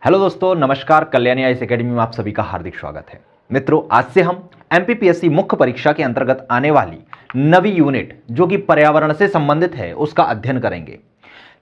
Hello दोस्तों, नमस्कार। Kalyani IAS academy में आप सभी का हार्दिक स्वागत है। मित्रों, आज से हम एमपीपीएससी मुख्य परीक्षा के अंतर्गत आने वाली नवी यूनिट जो कि पर्यावरण से संबंधित है उसका अध्ययन करेंगे।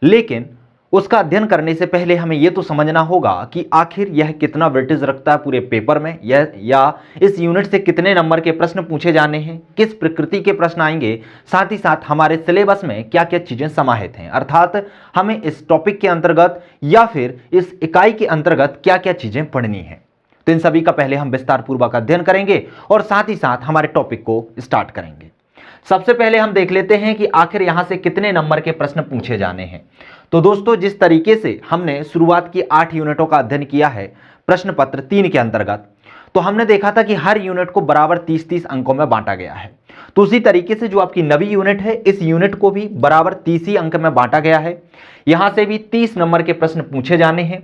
लेकिन उसका अध्ययन करने से पहले हमें यह तो समझना होगा कि आखिर यह कितना वेटेज रखता है पूरे पेपर में, या इस यूनिट से कितने नंबर के प्रश्न पूछे जाने हैं, किस प्रकृति के प्रश्न आएंगे, साथ ही साथ हमारे सिलेबस में क्या क्या चीजें समाहित हैं, अर्थात हमें इस टॉपिक के अंतर्गत या फिर इस इकाई के अंतर्गत क्या क्या चीजें पढ़नी है। तो इन सभी का पहले हम विस्तार पूर्वक अध्ययन करेंगे और साथ ही साथ हमारे टॉपिक को स्टार्ट करेंगे। सबसे पहले हम देख लेते हैं कि आखिर यहां से कितने नंबर के प्रश्न पूछे जाने हैं। तो दोस्तों, जिस तरीके से हमने शुरुआत की 8 यूनिटों का अध्ययन किया है प्रश्न पत्र 3 के अंतर्गत, तो हमने देखा था कि हर यूनिट को बराबर 30-30 अंकों में बांटा गया है। तो उसी तरीके से जो आपकी नवी यूनिट है, इस यूनिट को भी बराबर 30 ही अंक में बांटा गया है। यहां से भी 30 नंबर के प्रश्न पूछे जाने हैं।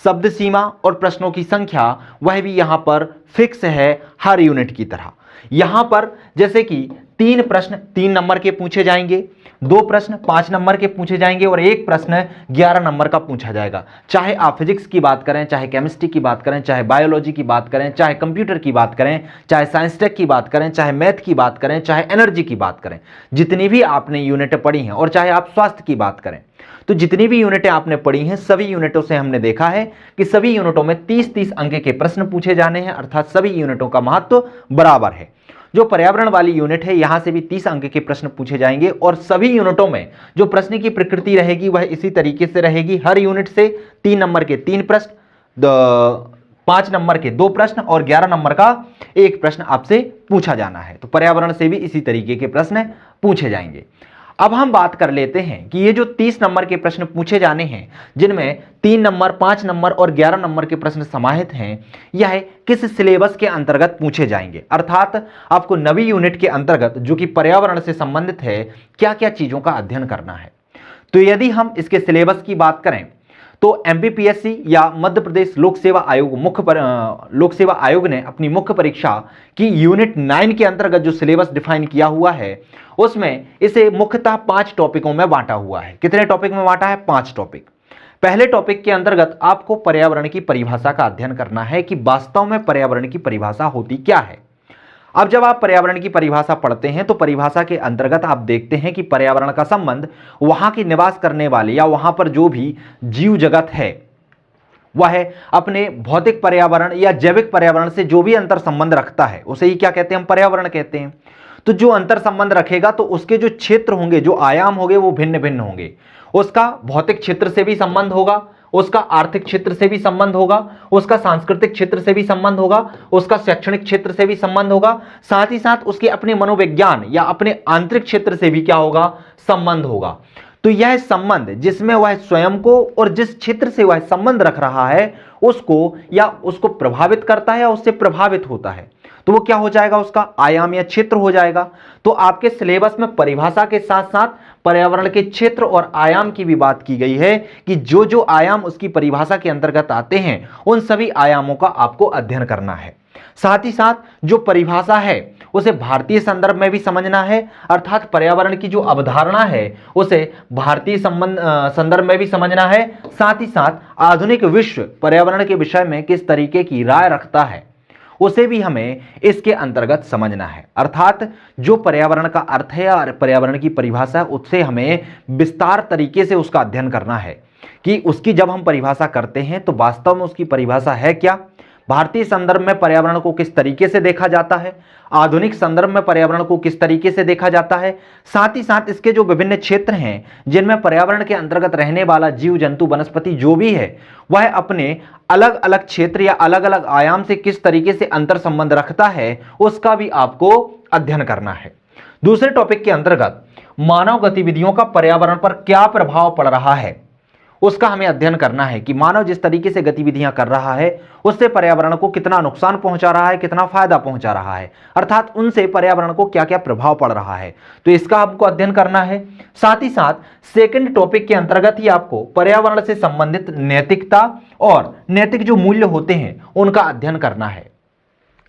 शब्द सीमा और प्रश्नों की संख्या वह भी यहां पर फिक्स है हर यूनिट की तरह। यहां पर जैसे कि 3 प्रश्न 3 नंबर के पूछे जाएंगे, 2 प्रश्न 5 नंबर के पूछे जाएंगे और 1 प्रश्न 11 नंबर का पूछा जाएगा। चाहे आप फिजिक्स की बात करें, चाहे केमिस्ट्री की बात करें, चाहे बायोलॉजी की बात करें, चाहे कंप्यूटर की बात करें, चाहे साइंस टेक की बात करें, चाहे मैथ की बात करें, चाहे एनर्जी की बात करें, जितनी भी आपने यूनिटें पढ़ी हैं, और चाहे आप स्वास्थ्य की बात करें, तो जितनी भी यूनिटें आपने पढ़ी हैं सभी यूनिटों से हमने देखा है कि सभी यूनिटों में 30-30 अंक के प्रश्न पूछे जाने हैं, अर्थात सभी यूनिटों का महत्व बराबर है। जो पर्यावरण वाली यूनिट है यहां से भी 30 अंक के प्रश्न पूछे जाएंगे और सभी यूनिटों में जो प्रश्न की प्रकृति रहेगी वह इसी तरीके से रहेगी। हर यूनिट से 3 नंबर के 3 प्रश्न, 5 नंबर के 2 प्रश्न और 11 नंबर का 1 प्रश्न आपसे पूछा जाना है। तो पर्यावरण से भी इसी तरीके के प्रश्न पूछे जाएंगे। अब हम बात कर लेते हैं कि ये जो 30 नंबर के प्रश्न पूछे जाने हैं, जिनमें 3 नंबर, 5 नंबर और 11 नंबर के प्रश्न समाहित हैं, यह किस सिलेबस के अंतर्गत पूछे जाएंगे, अर्थात आपको नवी यूनिट के अंतर्गत जो कि पर्यावरण से संबंधित है क्या क्या चीजों का अध्ययन करना है। तो यदि हम इसके सिलेबस की बात करें तो एमपीपीएससी या मध्य प्रदेश लोक सेवा आयोग ने अपनी मुख्य परीक्षा की यूनिट 9 के अंतर्गत जो सिलेबस डिफाइन किया हुआ है उसमें इसे मुख्यतः 5 टॉपिकों में बांटा हुआ है। कितने टॉपिक में बांटा है? 5 टॉपिक। पहले टॉपिक के अंतर्गत आपको पर्यावरण की परिभाषा का अध्ययन करना है कि वास्तव में पर्यावरण की परिभाषा होती क्या है। अब जब आप पर्यावरण की परिभाषा पढ़ते हैं तो परिभाषा के अंतर्गत आप देखते हैं कि पर्यावरण का संबंध वहां की निवास करने वाले या वहां पर जो भी जीव जगत है वह अपने भौतिक पर्यावरण या जैविक पर्यावरण से जो भी अंतर संबंध रखता है उसे ही क्या कहते हैं? हम पर्यावरण कहते हैं। तो जो अंतर संबंध रखेगा तो उसके जो क्षेत्र होंगे, जो आयाम होंगे वो भिन्न भिन्न होंगे। उसका भौतिक क्षेत्र से भी संबंध होगा, उसका आर्थिक क्षेत्र से भी संबंध होगा, उसका सांस्कृतिक क्षेत्र से भी संबंध होगा, उसका शैक्षणिक क्षेत्र से भी संबंध होगा, साथ ही साथ उसके अपने मनोविज्ञान या अपने आंतरिक क्षेत्र से भी क्या होगा? संबंध होगा। तो यह संबंध जिसमें वह स्वयं को और जिस क्षेत्र से वह संबंध रख रहा है उसको या उसको प्रभावित करता है या उससे प्रभावित होता है, तो वो क्या हो जाएगा? उसका आयाम या क्षेत्र हो जाएगा। तो आपके सिलेबस में परिभाषा के साथ साथ पर्यावरण के क्षेत्र और आयाम की भी बात की गई है कि जो जो आयाम उसकी परिभाषा के अंतर्गत आते हैं उन सभी आयामों का आपको अध्ययन करना है। साथ ही साथ जो परिभाषा है उसे भारतीय संदर्भ में भी समझना है, अर्थात पर्यावरण की जो अवधारणा है उसे भारतीय संदर्भ में भी समझना है। साथ ही साथ आधुनिक विश्व पर्यावरण के विषय में किस तरीके की राय रखता है उसे भी हमें इसके अंतर्गत समझना है। अर्थात जो पर्यावरण का अर्थ है और पर्यावरण की परिभाषा है उससे हमें विस्तार तरीके से उसका अध्ययन करना है कि उसकी जब हम परिभाषा करते हैं तो वास्तव में उसकी परिभाषा है क्या, भारतीय संदर्भ में पर्यावरण को किस तरीके से देखा जाता है, आधुनिक संदर्भ में पर्यावरण को किस तरीके से देखा जाता है, साथ ही साथ इसके जो विभिन्न क्षेत्र हैं जिनमें पर्यावरण के अंतर्गत रहने वाला जीव जंतु वनस्पति जो भी है वह अपने अलग अलग क्षेत्र या अलग अलग आयाम से किस तरीके से अंतर संबंध रखता है उसका भी आपको अध्ययन करना है। दूसरे टॉपिक के अंतर्गत मानव गतिविधियों का पर्यावरण पर क्या प्रभाव पड़ रहा है उसका हमें अध्ययन करना है कि मानव जिस तरीके से गतिविधियां कर रहा है उससे पर्यावरण को कितना नुकसान पहुंचा रहा है, कितना फायदा पहुंचा रहा है, अर्थात उनसे पर्यावरण को क्या क्या प्रभाव पड़ रहा है, तो इसका आपको अध्ययन करना है। साथ ही साथ सेकंड टॉपिक के अंतर्गत ही आपको पर्यावरण से संबंधित नैतिकता और नैतिक जो मूल्य होते हैं उनका अध्ययन करना है।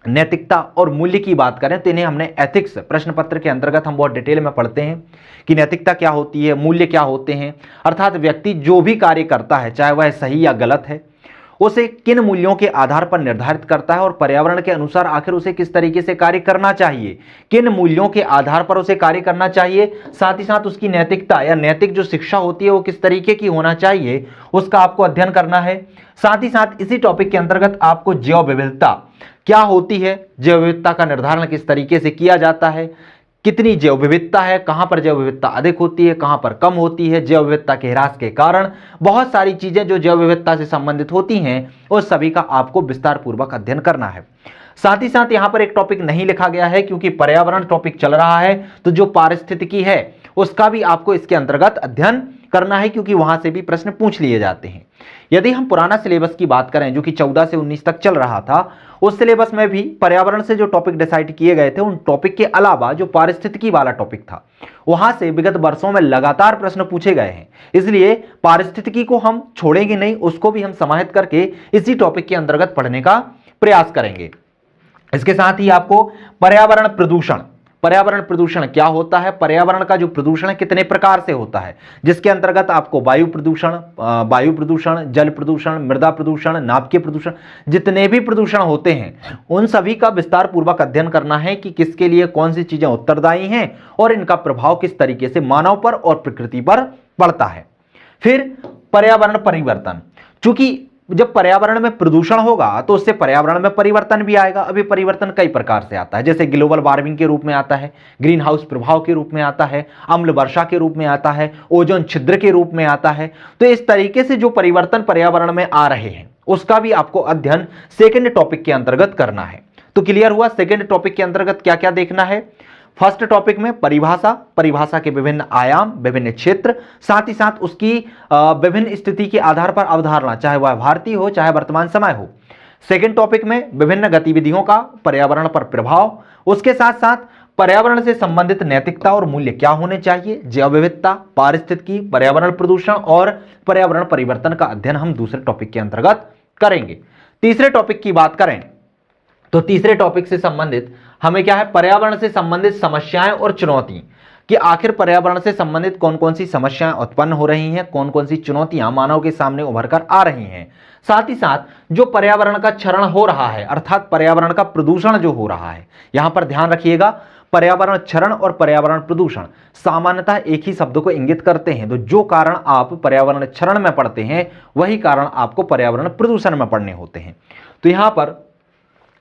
नैतिकता और मूल्य की बात करें तो इन्हें हमने एथिक्स प्रश्न पत्र के अंतर्गत हम बहुत डिटेल में पढ़ते हैं कि नैतिकता क्या होती है, मूल्य क्या होते हैं, अर्थात व्यक्ति जो भी कार्य करता है चाहे वह सही या गलत है उसे किन मूल्यों के आधार पर निर्धारित करता है और पर्यावरण के अनुसार आखिर उसे किस तरीके से कार्य करना चाहिए, किन मूल्यों के आधार पर उसे कार्य करना चाहिए, साथ ही साथ उसकी नैतिकता या नैतिक जो शिक्षा होती है वो किस तरीके की होना चाहिए, उसका आपको अध्ययन करना है। साथ ही साथ इसी टॉपिक के अंतर्गत आपको जैव विविधता क्या होती है, जैव विविधता का निर्धारण किस तरीके से किया जाता है, कितनी जैव विविधता है, कहां पर जैव विविधता अधिक होती है, कहां पर कम होती है, जैव विविधता के ह्रास के कारण, बहुत सारी चीजें जो जैव विविधता से संबंधित होती हैं उस सभी का आपको विस्तार पूर्वक अध्ययन करना है। साथ ही साथ यहां पर एक टॉपिक नहीं लिखा गया है क्योंकि पर्यावरण टॉपिक चल रहा है, तो जो पारिस्थितिकी है उसका भी आपको इसके अंतर्गत अध्ययन करना है क्योंकि वहां से भी प्रश्न पूछ लिए जाते हैं। यदि हम पुराना सिलेबस की बात करें जो कि 14 से 19 तक चल रहा था, उस सिलेबस में भी पर्यावरण से जो टॉपिक डिसाइड किए गए थे उन टॉपिक के अलावा जो पारिस्थितिकी वाला टॉपिक था वहां से विगत वर्षों में लगातार प्रश्न पूछे गए हैं, इसलिए पारिस्थितिकी को हम छोड़ेंगे नहीं, उसको भी हम समाहित करके इसी टॉपिक के अंतर्गत पढ़ने का प्रयास करेंगे। इसके साथ ही आपको पर्यावरण प्रदूषण क्या होता है, पर्यावरण का जो प्रदूषण है कितने प्रकार से होता है, जिसके अंतर्गत आपको वायु प्रदूषण, जल प्रदूषण, मृदा प्रदूषण, नाभिकीय प्रदूषण, जितने भी प्रदूषण होते हैं उन सभी का विस्तार पूर्वक अध्ययन करना है कि किसके लिए कौन सी चीजें उत्तरदायी हैं और इनका प्रभाव किस तरीके से मानव पर और प्रकृति पर पड़ता है। फिर पर्यावरण परिवर्तन, चूंकि जब पर्यावरण में प्रदूषण होगा तो उससे पर्यावरण में परिवर्तन भी आएगा। अभी परिवर्तन कई प्रकार से आता है, जैसे ग्लोबल वार्मिंग के रूप में आता है, ग्रीन हाउस प्रभाव के रूप में आता है, अम्ल वर्षा के रूप में आता है, ओजोन छिद्र के रूप में आता है। तो इस तरीके से जो परिवर्तन पर्यावरण में आ रहे हैं उसका भी आपको अध्ययन सेकेंड टॉपिक के अंतर्गत करना है। तो क्लियर हुआ सेकेंड टॉपिक के अंतर्गत क्या क्या देखना है। फर्स्ट टॉपिक में परिभाषा के विभिन्न आयाम, विभिन्न क्षेत्र, साथ ही साथ उसकी विभिन्न स्थिति के आधार पर अवधारणा, चाहे वह भारतीय हो चाहे वर्तमान समय हो। सेकंड टॉपिक में विभिन्न गतिविधियों का पर्यावरण पर प्रभाव, उसके साथ साथ पर्यावरण से संबंधित नैतिकता और मूल्य क्या होने चाहिए, जैव विविधता, पारिस्थितिकी, पर्यावरण प्रदूषण और पर्यावरण परिवर्तन का अध्ययन हम दूसरे टॉपिक के अंतर्गत करेंगे। तीसरे टॉपिक की बात करें तो तीसरे टॉपिक से संबंधित हमें क्या है, पर्यावरण से संबंधित समस्याएं और चुनौती, कि आखिर पर्यावरण से संबंधित कौन कौन सी समस्याएं उत्पन्न हो रही हैं, कौन कौन सी चुनौतियां मानव के सामने उभर कर आ रही हैं। साथ ही साथ जो पर्यावरण का क्षरण हो रहा है अर्थात पर्यावरण का प्रदूषण जो हो रहा है, यहां पर ध्यान रखिएगा पर्यावरण क्षरण और पर्यावरण प्रदूषण सामान्यतः एक ही शब्द को इंगित करते हैं। तो जो कारण आप पर्यावरण क्षरण में पढ़ते हैं वही कारण आपको पर्यावरण प्रदूषण में पढ़ने होते हैं। तो यहां पर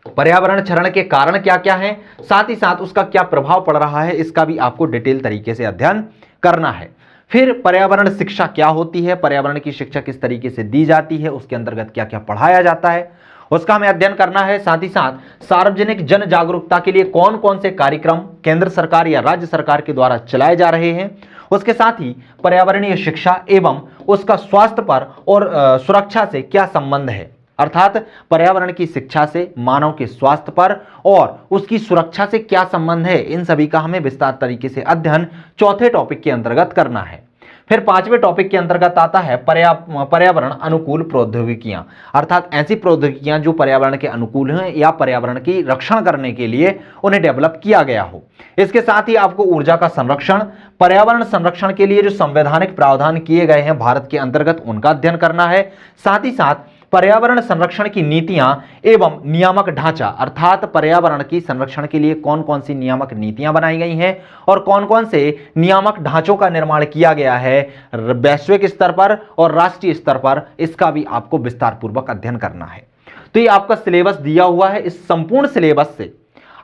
पर्यावरण क्षरण के कारण क्या क्या हैं, साथ ही साथ उसका क्या प्रभाव पड़ रहा है, इसका भी आपको डिटेल तरीके से अध्ययन करना है। फिर पर्यावरण शिक्षा क्या होती है, पर्यावरण की शिक्षा किस तरीके से दी जाती है, उसके अंतर्गत क्या क्या पढ़ाया जाता है, उसका हमें अध्ययन करना है। साथ ही साथ सार्वजनिक जन जागरूकता के लिए कौन कौन से कार्यक्रम केंद्र सरकार या राज्य सरकार के द्वारा चलाए जा रहे हैं, उसके साथ ही पर्यावरणीय शिक्षा एवं उसका स्वास्थ्य पर और सुरक्षा से क्या संबंध है, अर्थात पर्यावरण की शिक्षा से मानव के स्वास्थ्य पर और उसकी सुरक्षा से क्या संबंध है, इन सभी का हमें विस्तार तरीके से अध्ययन चौथे टॉपिक के अंतर्गत करना है। फिर पांचवें टॉपिक के अंतर्गत आता है पर्यावरण अनुकूल प्रौद्योगिकियां, अर्थात ऐसी प्रौद्योगिकियां जो पर्यावरण के अनुकूल हैं या पर्यावरण की रक्षण करने के लिए उन्हें डेवलप किया गया हो। इसके साथ ही आपको ऊर्जा का संरक्षण, पर्यावरण संरक्षण के लिए जो संवैधानिक प्रावधान किए गए हैं भारत के अंतर्गत उनका अध्ययन करना है। साथ ही साथ पर्यावरण संरक्षण की नीतियां एवं नियामक ढांचा, अर्थात पर्यावरण की संरक्षण के लिए कौन कौन सी नियामक नीतियां बनाई गई हैं और कौन कौन से नियामक ढांचों का निर्माण किया गया है वैश्विक स्तर पर और राष्ट्रीय स्तर पर, इसका भी आपको विस्तार पूर्वक अध्ययन करना है। तो ये आपका सिलेबस दिया हुआ है। इस संपूर्ण सिलेबस से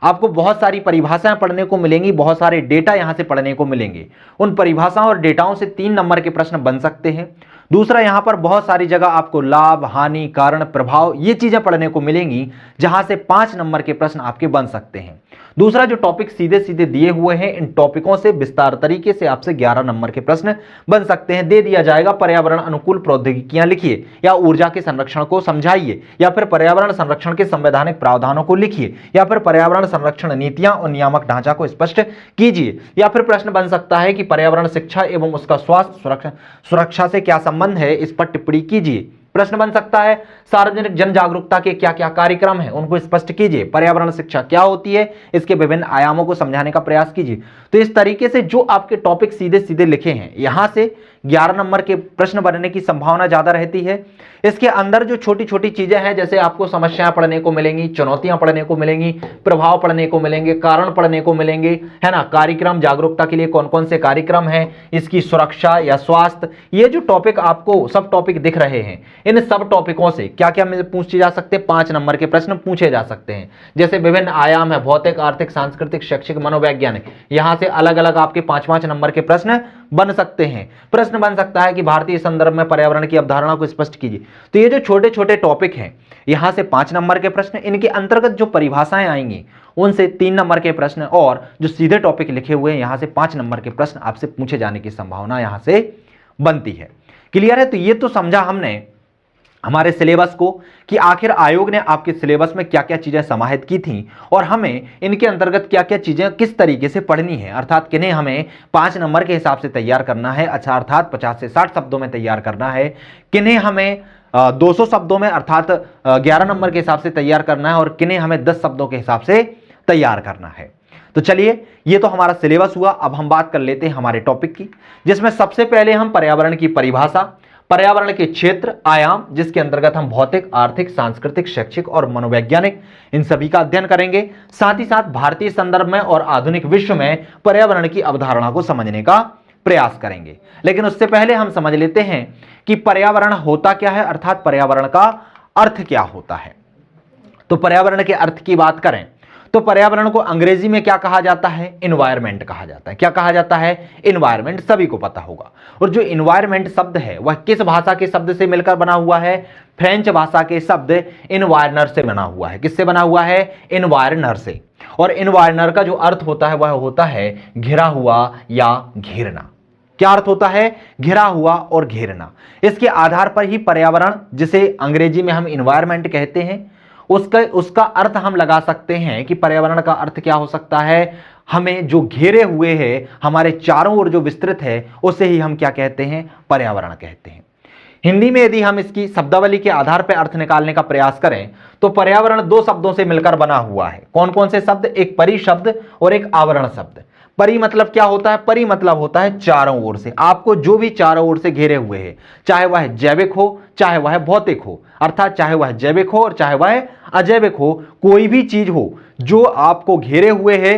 आपको बहुत सारी परिभाषाएं पढ़ने को मिलेंगी, बहुत सारे डेटा यहां से पढ़ने को मिलेंगे। उन परिभाषाओं और डेटाओं से 3 नंबर के प्रश्न बन सकते हैं। दूसरा, यहां पर बहुत सारी जगह आपको लाभ, हानि, कारण, प्रभाव ये चीजें पढ़ने को मिलेंगी जहां से 5 नंबर के प्रश्न आपके बन सकते हैं। दूसरा, जो टॉपिक सीधे सीधे दिए हुए हैं इन टॉपिकों से विस्तार तरीके से आपसे 11 नंबर के प्रश्न बन सकते हैं। दे दिया जाएगा पर्यावरण अनुकूल प्रौद्योगिकियां लिखिए या ऊर्जा के संरक्षण को समझाइए या फिर पर्यावरण संरक्षण के संवैधानिक प्रावधानों को लिखिए या फिर पर्यावरण संरक्षण नीतियां और नियामक ढांचा को स्पष्ट कीजिए। या फिर प्रश्न बन सकता है कि पर्यावरण शिक्षा एवं उसका स्वास्थ्य सुरक्षा से क्या संबंध है, इस पर टिप्पणी कीजिए। प्रश्न बन सकता है सार्वजनिक जन जागरूकता के क्या क्या कार्यक्रम हैं उनको स्पष्ट कीजिए। पर्यावरण शिक्षा क्या होती है, इसके विभिन्न आयामों को समझाने का प्रयास कीजिए। तो इस तरीके से जो आपके टॉपिक सीधे सीधे लिखे हैं यहां से 11 नंबर के प्रश्न बनने की संभावना ज्यादा रहती है। इसके अंदर जो छोटी छोटी चीजें हैं, जैसे आपको समस्याएं पढ़ने को मिलेंगी, चुनौतियां पढ़ने को मिलेंगी, प्रभाव पढ़ने को मिलेंगे, कारण पढ़ने को मिलेंगे, है ना, कार्यक्रम, जागरूकता के लिए कौन कौन से कार्यक्रम हैं, इसकी सुरक्षा या स्वास्थ्य, ये जो टॉपिक आपको सब टॉपिक दिख रहे हैं, इन सब टॉपिकों से क्या क्या पूछे जा सकते हैं, 5 नंबर के प्रश्न पूछे जा सकते हैं। जैसे विभिन्न आयाम है, भौतिक, आर्थिक, सांस्कृतिक, शैक्षिक, मनोवैज्ञानिक, यहां से अलग अलग आपके 5-5 नंबर के प्रश्न बन सकते हैं। प्रश्न बन सकता है कि भारतीय संदर्भ में पर्यावरण की अवधारणा को स्पष्ट कीजिए। तो ये जो छोटे छोटे टॉपिक हैं, यहां से 5 नंबर के प्रश्न, इनके अंतर्गत जो परिभाषाएं आएंगी उनसे 3 नंबर के प्रश्न, और जो सीधे टॉपिक लिखे हुए हैं यहां से 5 नंबर के प्रश्न आपसे पूछे जाने की संभावना यहां से बनती है। क्लियर है? तो ये तो समझा हमने हमारे सिलेबस को कि आखिर आयोग ने आपके सिलेबस में क्या क्या चीजें समाहित की थी और हमें इनके अंतर्गत क्या क्या चीजें किस तरीके से पढ़नी है, अर्थात किन्हें हमें 5 नंबर के हिसाब से तैयार करना है, अच्छा अर्थात 50 से 60 शब्दों में तैयार करना है, किन्हें हमें 200 शब्दों में अर्थात 11 नंबर के हिसाब से तैयार करना है, और किन्हें हमें 10 शब्दों के हिसाब से तैयार करना है। तो चलिए, ये तो हमारा सिलेबस हुआ। अब हम बात कर लेते हैं हमारे टॉपिक की, जिसमें सबसे पहले हम पर्यावरण की परिभाषा, पर्यावरण के क्षेत्र, आयाम, जिसके अंतर्गत हम भौतिक, आर्थिक, सांस्कृतिक, शैक्षिक और मनोवैज्ञानिक, इन सभी का अध्ययन करेंगे। साथ ही साथ भारतीय संदर्भ में और आधुनिक विश्व में पर्यावरण की अवधारणा को समझने का प्रयास करेंगे। लेकिन उससे पहले हम समझ लेते हैं कि पर्यावरण होता क्या है, अर्थात पर्यावरण का अर्थ क्या होता है। तो पर्यावरण के अर्थ की बात करें तो पर्यावरण को अंग्रेजी में क्या कहा जाता है, इन्वायरमेंट कहा जाता है। क्या कहा जाता है, इन्वायरमेंट, सभी को पता होगा। और जो इन्वायरमेंट शब्द है वह किस भाषा के शब्द से मिलकर बना हुआ है, फ्रेंच भाषा के शब्द इन्वायरनर से बना हुआ है। किससे बना हुआ है, इन्वायरनर से। और इन्वायरनर का जो अर्थ होता है वह होता है घिरा हुआ या घेरना। क्या अर्थ होता है, घिरा हुआ और घेरना। इसके आधार पर ही पर्यावरण, जिसे अंग्रेजी में हम इन्वायरमेंट कहते हैं, उसका अर्थ हम लगा सकते हैं कि पर्यावरण का अर्थ क्या हो सकता है, हमें जो घेरे हुए है, हमारे चारों ओर जो विस्तृत है, उसे ही हम क्या कहते हैं, पर्यावरण कहते हैं। हिंदी में यदि हम इसकी शब्दावली के आधार पर अर्थ निकालने का प्रयास करें तो पर्यावरण 2 शब्दों से मिलकर बना हुआ है। कौन कौन से शब्द, एक परि शब्द और एक आवरण शब्द। परि मतलब क्या होता है, परि मतलब होता है चारों ओर से, आपको जो भी चारों ओर से घेरे हुए है, चाहे वह जैविक हो चाहे वह भौतिक हो, अर्थात चाहे वह जैविक हो और चाहे वह अजैविक हो, कोई भी चीज हो जो आपको घेरे हुए है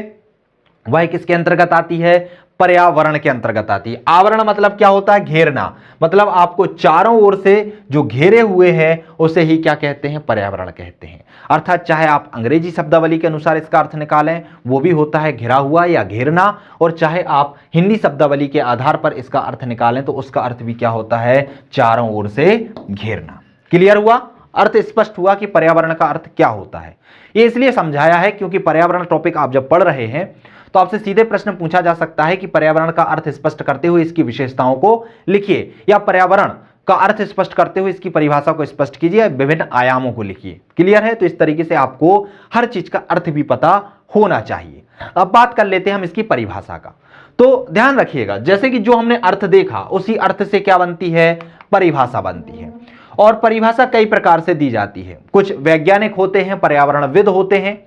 वह किसके अंतर्गत आती है, पर्यावरण के अंतर्गत आती है। आवरण मतलब क्या होता है, घेरना, मतलब आपको चारों ओर से जो घेरे हुए हैं उसे ही क्या कहते हैं, पर्यावरण कहते हैं। अर्थात चाहे आप अंग्रेजी शब्दावली के अनुसार इसका अर्थ निकालें, वो भी होता है घिरा हुआ या घेरना, और चाहे आप हिंदी शब्दावली के आधार पर इसका अर्थ निकालें तो उसका अर्थ भी क्या होता है, चारों ओर से घेरना। क्लियर हुआ, अर्थ स्पष्ट हुआ कि पर्यावरण का अर्थ क्या होता है। ये इसलिए समझाया है क्योंकि पर्यावरण टॉपिक आप जब पढ़ रहे हैं तो आपसे सीधे प्रश्न पूछा जा सकता है कि पर्यावरण का अर्थ स्पष्ट करते हुए इसकी विशेषताओं को लिखिए, या पर्यावरण का अर्थ स्पष्ट करते हुए इसकी परिभाषा को स्पष्ट कीजिए, विभिन्न आयामों को लिखिए। क्लियर है? तो इस तरीके से आपको हर चीज का अर्थ भी पता होना चाहिए। अब बात कर लेते हैं हम इसकी परिभाषा का। तो ध्यान रखिएगा, जैसे कि जो हमने अर्थ देखा उसी अर्थ से क्या बनती है, परिभाषा बनती है। और परिभाषा कई प्रकार से दी जाती है। कुछ वैज्ञानिक होते हैं, पर्यावरणविद होते हैं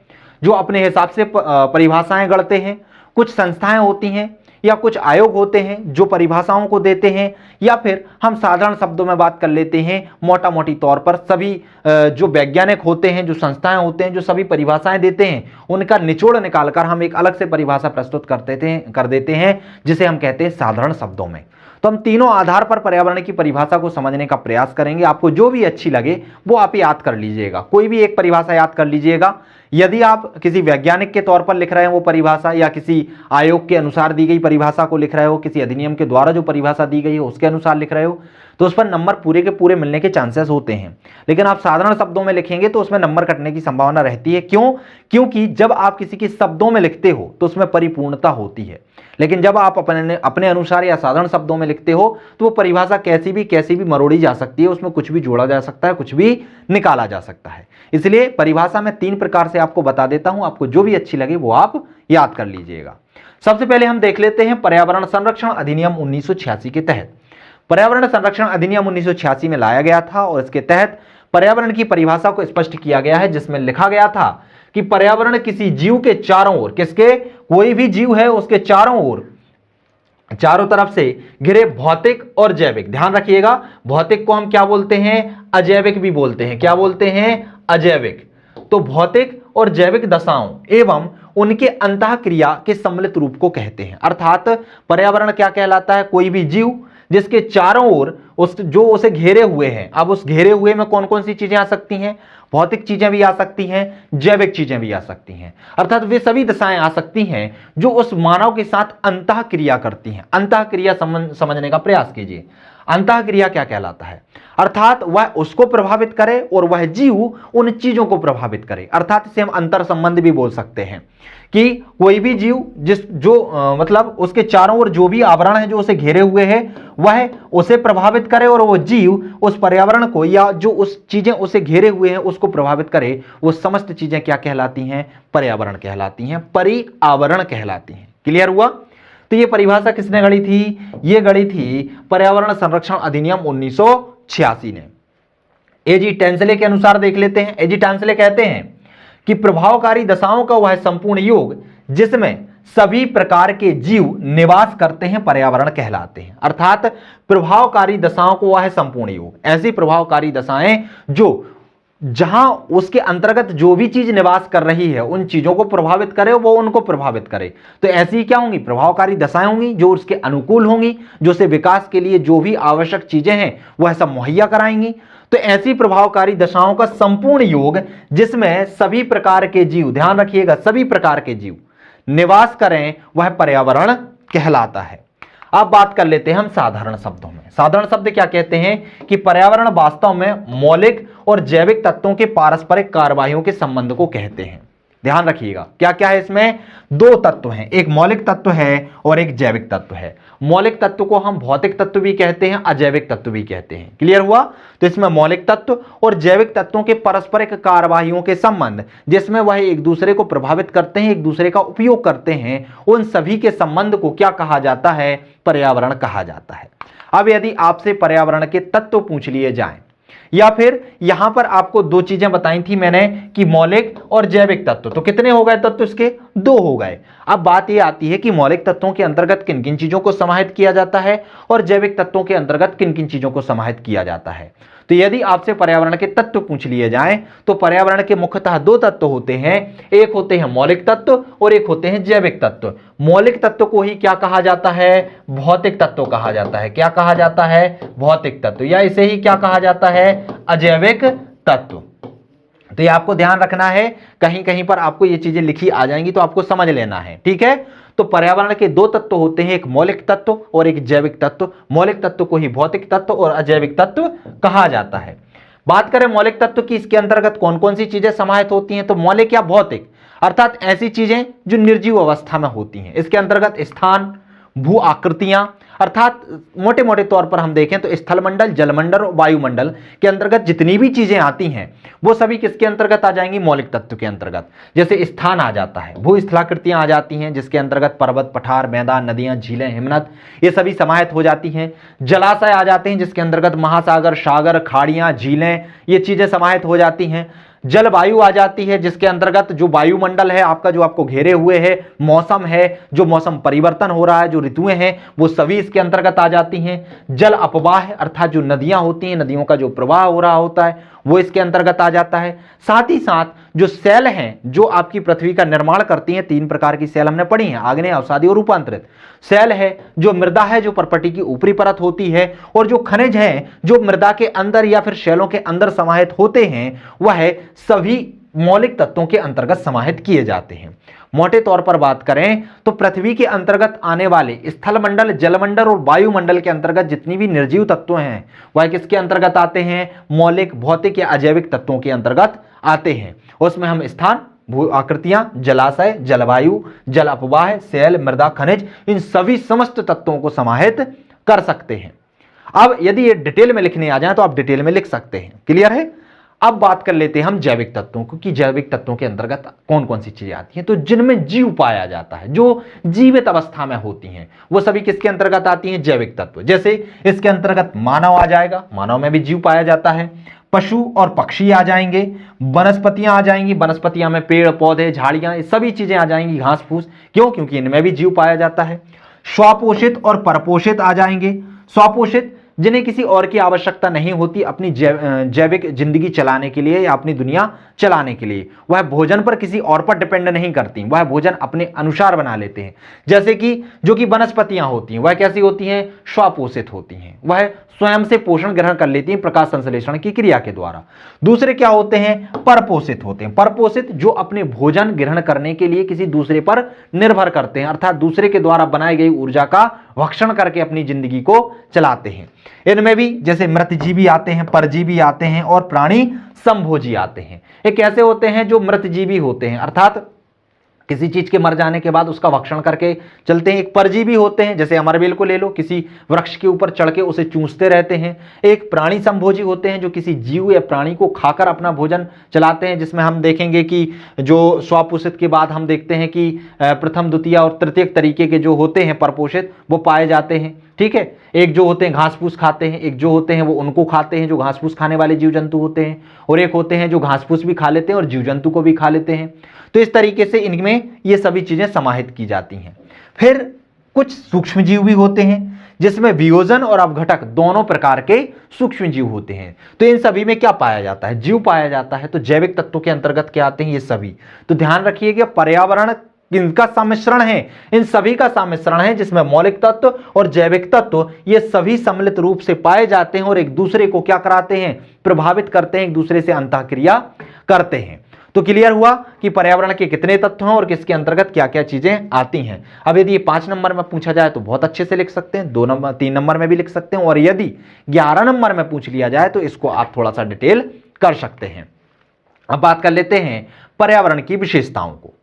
जो अपने हिसाब से परिभाषाएं गढ़ते हैं। कुछ संस्थाएं होती हैं या कुछ आयोग होते हैं जो परिभाषाओं को देते हैं, या फिर हम साधारण शब्दों में बात कर लेते हैं, मोटा मोटी तौर पर सभी जो वैज्ञानिक होते हैं, जो संस्थाएं होते हैं, जो सभी परिभाषाएं देते हैं, उनका निचोड़ निकालकर हम एक अलग से परिभाषा प्रस्तुत कर देते हैं जिसे हम कहते हैं साधारण शब्दों में। तो हम तीनों आधार पर पर्यावरण की परिभाषा को समझने का प्रयास करेंगे। आपको जो भी अच्छी लगे वो आप याद कर लीजिएगा, कोई भी एक परिभाषा याद कर लीजिएगा। यदि आप किसी वैज्ञानिक के तौर पर लिख रहे हैं वो परिभाषा, या किसी आयोग के अनुसार दी गई परिभाषा को लिख रहे हो, किसी अधिनियम के द्वारा जो परिभाषा दी गई है उसके अनुसार लिख रहे हो, तो उस पर नंबर पूरे के पूरे मिलने के चांसेस होते हैं। लेकिन आप साधारण शब्दों में लिखेंगे तो उसमें नंबर कटने की संभावना रहती है। क्यों? क्योंकि जब आप किसी के शब्दों में लिखते हो तो उसमें परिपूर्णता होती है, लेकिन जब आप अपने अनुसार या साधारण शब्दों में लिखते हो तो वो परिभाषा कैसी भी मरोड़ी जा सकती है, उसमें कुछ भी जोड़ा जा सकता है, कुछ भी निकाला जा सकता है। इसलिए परिभाषा में 3 प्रकार से आपको बता देता हूं, आपको जो भी अच्छी लगे वो आप याद कर लीजिएगा। सबसे पहले हम देख लेते हैं पर्यावरण संरक्षण अधिनियम 1986 के तहत। पर्यावरण संरक्षण अधिनियम 1986 में लाया गया था और इसके तहत पर्यावरण की परिभाषा को स्पष्ट किया गया है, जिसमें लिखा गया था कि पर्यावरण किसी जीव के चारों ओर, किसके, कोई भी जीव है उसके चारों ओर चारों तरफ से घिरे भौतिक और जैविक, ध्यान रखिएगा भौतिक को हम क्या बोलते हैं, अजैविक भी बोलते हैं। क्या बोलते हैं, अजैविक। तो भौतिक और जैविक दशाओं एवं उनके अंतःक्रिया के सम्मिलित रूप को कहते हैं। अर्थात पर्यावरण क्या कहलाता है, कोई भी जीव जिसके चारों ओर जो उसे घेरे हुए हैं। अब उस घेरे हुए में कौन कौन सी चीजें आ सकती हैं, भौतिक चीजें भी आ सकती हैं, जैविक चीजें भी आ सकती हैं। अर्थात वे सभी दशाएं आ सकती हैं जो उस मानव के साथ अंतःक्रिया करती हैं। अंतःक्रिया समझने का प्रयास कीजिए। अंतःक्रिया क्या कहलाता है, अर्थात वह उसको प्रभावित करे और वह जीव उन चीजों को प्रभावित करे। अर्थात इसे हम अंतर संबंध भी बोल सकते हैं कि कोई भी जीव मतलब उसके चारों ओर जो भी आवरण है जो उसे घेरे हुए है वह उसे प्रभावित करे और वो जीव उस पर्यावरण को या जो उस चीजें उसे घेरे हुए हैं उसको प्रभावित करे। वो समस्त चीजें क्या कहलाती हैं, पर्यावरण कहलाती हैं, पर्यावरण कहलाती हैं। क्लियर हुआ। तो ये परिभाषा किसने गढ़ी थी, ये गढ़ी थी पर्यावरण संरक्षण अधिनियम 1986 ने। एजी टेंसले के अनुसार देख लेते हैं। एजी टेंसले कहते हैं कि प्रभावकारी दशाओं का वह संपूर्ण योग जिसमें सभी प्रकार के जीव निवास करते हैं पर्यावरण कहलाते हैं। अर्थात प्रभावकारी दशाओं को वह संपूर्ण योग, ऐसी प्रभावकारी दशाएं जो जहां उसके अंतर्गत जो भी चीज निवास कर रही है उन चीजों को प्रभावित करे, वो उनको प्रभावित करे। तो ऐसी क्या होंगी, प्रभावकारी दशाएं होंगी जो उसके अनुकूल होंगी, जो उसे विकास के लिए जो भी आवश्यक चीजें हैं वह सब मुहैया कराएंगी। तो ऐसी प्रभावकारी दशाओं का संपूर्ण योग जिसमें सभी प्रकार के जीव, ध्यान रखिएगा सभी प्रकार के जीव निवास करें, वह पर्यावरण कहलाता है। अब बात कर लेते हैं हम साधारण शब्दों में। साधारण शब्द क्या कहते हैं कि पर्यावरण वास्तव में मौलिक और जैविक तत्वों के पारस्परिक कार्रवाइयों के संबंध को कहते हैं। ध्यान रखिएगा क्या क्या है इसमें, दो तत्व हैं, एक मौलिक तत्व है और एक जैविक तत्व है। मौलिक तत्व को हम भौतिक तत्व भी कहते हैं, अजैविक तत्व भी कहते हैं। क्लियर हुआ। तो इसमें मौलिक तत्व और जैविक तत्वों के पारस्परिक कार्रवाइयों के संबंध जिसमें वह एक दूसरे को प्रभावित करते हैं, एक दूसरे का उपयोग करते हैं, उन सभी के संबंध को क्या कहा जाता है, पर्यावरण कहा जाता है। अब यदि आपसे पर्यावरण के तत्व पूछ लिए जाएं या फिर यहां पर आपको दो चीजें बताई थी मैंने कि मौलिक और जैविक तत्व, तो कितने हो गए तत्व इसके, दो हो गए। अब बात यह आती है कि मौलिक तत्वों के अंतर्गत किन किन चीजों को समाहित किया जाता है और जैविक तत्वों के अंतर्गत किन किन चीजों को समाहित किया जाता है। तो यदि आपसे पर्यावरण के तत्व पूछ लिए जाएं तो पर्यावरण के मुख्यतः दो तत्व होते हैं, एक होते हैं मौलिक तत्व और एक होते हैं जैविक तत्व। मौलिक तत्व को ही क्या कहा जाता है, भौतिक तत्व कहा जाता है। क्या कहा जाता है, भौतिक तत्व, या इसे ही क्या कहा जाता है, अजैविक तत्व। तो ये आपको ध्यान रखना है, कहीं कहीं पर आपको ये चीजें लिखी आ जाएंगी तो आपको समझ लेना है, ठीक है। तो पर्यावरण के दो तत्व होते हैं, एक मौलिक तत्व और एक जैविक तत्व। मौलिक तत्व को ही भौतिक तत्व और अजैविक तत्व कहा जाता है। बात करें मौलिक तत्व की, इसके अंतर्गत कौन कौन सी चीजें समाहित होती हैं, तो मौलिक या भौतिक अर्थात ऐसी चीजें जो निर्जीव अवस्था में होती हैं। इसके अंतर्गत स्थान, भू आकृतियां, अर्थात मोटे मोटे तौर पर हम देखें तो स्थलमंडल, जलमंडल और वायुमंडल के अंतर्गत जितनी भी चीजें आती हैं वो सभी किसके अंतर्गत आ जाएंगी, मौलिक तत्व के अंतर्गत। जैसे स्थान आ जाता है, भू स्थलाकृतियां आ जाती हैं जिसके अंतर्गत पर्वत, पठार, मैदान, नदियां, झीलें, हिमनद ये सभी समाहित हो जाती हैं। जलाशय आ जाते हैं जिसके अंतर्गत महासागर, सागर, खाड़ियां, झीलें ये चीजें समाहित हो जाती हैं। जलवायु आ जाती है जिसके अंतर्गत जो वायुमंडल है आपका, जो आपको घेरे हुए है, मौसम है, जो मौसम परिवर्तन हो रहा है, जो ऋतुएं हैं वो सभी इसके अंतर्गत आ जाती हैं। जल अपवाह अर्थात जो नदियां होती हैं, नदियों का जो प्रवाह हो रहा होता है वो इसके अंतर्गत आ जाता है। साथ ही साथ जो सेल हैं जो आपकी पृथ्वी का निर्माण करती हैं, तीन प्रकार की सेल हमने पढ़ी हैं, आग्नेय, अवसादी और रूपांतरित। सेल है जो मृदा है, जो पर्पटी की ऊपरी परत होती है, और जो खनिज है जो मृदा के अंदर या फिर शैलों के अंदर समाहित होते हैं, वह सभी मौलिक तत्वों के अंतर्गत समाहित किए जाते हैं। मोटे तौर पर बात करें तो पृथ्वी के अंतर्गत आने वाले स्थलमंडल, जलमंडल और वायुमंडल के अंतर्गत जितनी भी निर्जीव तत्व हैं वह किसके अंतर्गत आते हैं, मौलिक, भौतिक या अजैविक तत्वों के अंतर्गत आते हैं। उसमें हम स्थान, भू आकृतियां, जलाशय, जलवायु, जल अपवाह, सेल, मृदा, खनिज इन सभी समस्त तत्वों को समाहित कर सकते हैं। अब यदि ये डिटेल में लिखने आ जाए तो आप डिटेल में लिख सकते हैं। क्लियर है। अब बात कर लेते हैं हम जैविक तत्वों को कि जैविक तत्वों के अंतर्गत कौन कौन सी चीजें आती हैं। तो जिनमें जीव पाया जाता है, जो जीवित अवस्था में होती हैं, वो सभी किसके अंतर्गत आती हैं, जैविक तत्व। जैसे इसके अंतर्गत मानव आ जाएगा, मानव में भी जीव पाया जाता है। पशु और पक्षी आ जाएंगे, वनस्पतियां आ जाएंगी, वनस्पतियां में पेड़ पौधे, झाड़ियां, ये सभी चीजें आ जाएंगी, घास फूस। क्यों, क्योंकि इनमें भी जीव पाया जाता है। स्वपोषित और परपोषित आ जाएंगे। स्वपोषित जिन्हें किसी और की आवश्यकता नहीं होती अपनी जैविक जिंदगी चलाने के लिए या अपनी दुनिया चलाने के लिए, वह भोजन पर किसी और पर डिपेंड नहीं करती, वह भोजन अपने अनुसार बना लेते हैं। जैसे कि जो कि वनस्पतियां होती हैं वह कैसी होती हैं, स्वपोषित होती हैं, वह स्वयं से पोषण ग्रहण कर लेती हैं प्रकाश संश्लेषण की क्रिया के द्वारा। दूसरे क्या होते हैं, परपोषित होते हैं। परपोषित जो अपने भोजन ग्रहण करने के लिए किसी दूसरे पर निर्भर करते हैं, अर्थात दूसरे के द्वारा बनाई गई ऊर्जा का भक्षण करके अपनी जिंदगी को चलाते हैं। इनमें भी जैसे मृतजीवी आते हैं, परजीवी आते हैं और प्राणी संभोजी आते हैं। ये कैसे होते हैं, जो मृतजीवी होते हैं अर्थात किसी चीज के मर जाने के बाद उसका भक्षण करके चलते हैं। एक परजीवी होते हैं, जैसे अमरबेल को ले लो, किसी वृक्ष के ऊपर चढ़ के उसे चूसते रहते हैं। एक प्राणी संभोजी होते हैं जो किसी जीव या प्राणी को खाकर अपना भोजन चलाते हैं, जिसमें हम देखेंगे कि जो स्वपोषित के बाद हम देखते हैं कि प्रथम द्वितीय और तृतीय तरीके के जो होते हैं परपोषित वो पाए जाते हैं। ठीक है, एक जो होते हैं घास फूस खाते हैं, एक जो होते हैं वो उनको खाते हैं जो घास फूस खाने वाले जीव जंतु होते हैं, और एक होते हैं जो घास फूस भी खा लेते हैं और जीव जंतु को भी खा लेते हैं। तो इस तरीके से इनमें ये सभी चीजें समाहित की जाती हैं। फिर कुछ सूक्ष्म जीव भी होते हैं जिसमें वियोजन और अपघटक दोनों प्रकार के सूक्ष्म जीव होते हैं। तो इन सभी में क्या पाया जाता है, जीव पाया जाता है। तो जैविक तत्वों के अंतर्गत क्या आते हैं, ये सभी। तो ध्यान रखिएगा पर्यावरण इनका सम्मिश्रण है, इन सभी का सम्मिश्रण है, जिसमें मौलिक तत्व और जैविक तत्व ये सभी सम्मिलित रूप से पाए जाते हैं और एक दूसरे को क्या कराते हैं, प्रभावित करते हैं, एक दूसरे से अंतःक्रिया करते हैं। तो क्लियर हुआ कि पर्यावरण के कितने तत्व हैं और किसके अंतर्गत क्या क्या चीजें आती हैं। अब यदि ये 5 नंबर में पूछा जाए तो बहुत अच्छे से लिख सकते हैं, 2 नंबर 3 नंबर में भी लिख सकते हैं, और यदि 11 नंबर में पूछ लिया जाए तो इसको आप थोड़ा सा डिटेल कर सकते हैं। अब बात कर लेते हैं पर्यावरण की विशेषताओं को।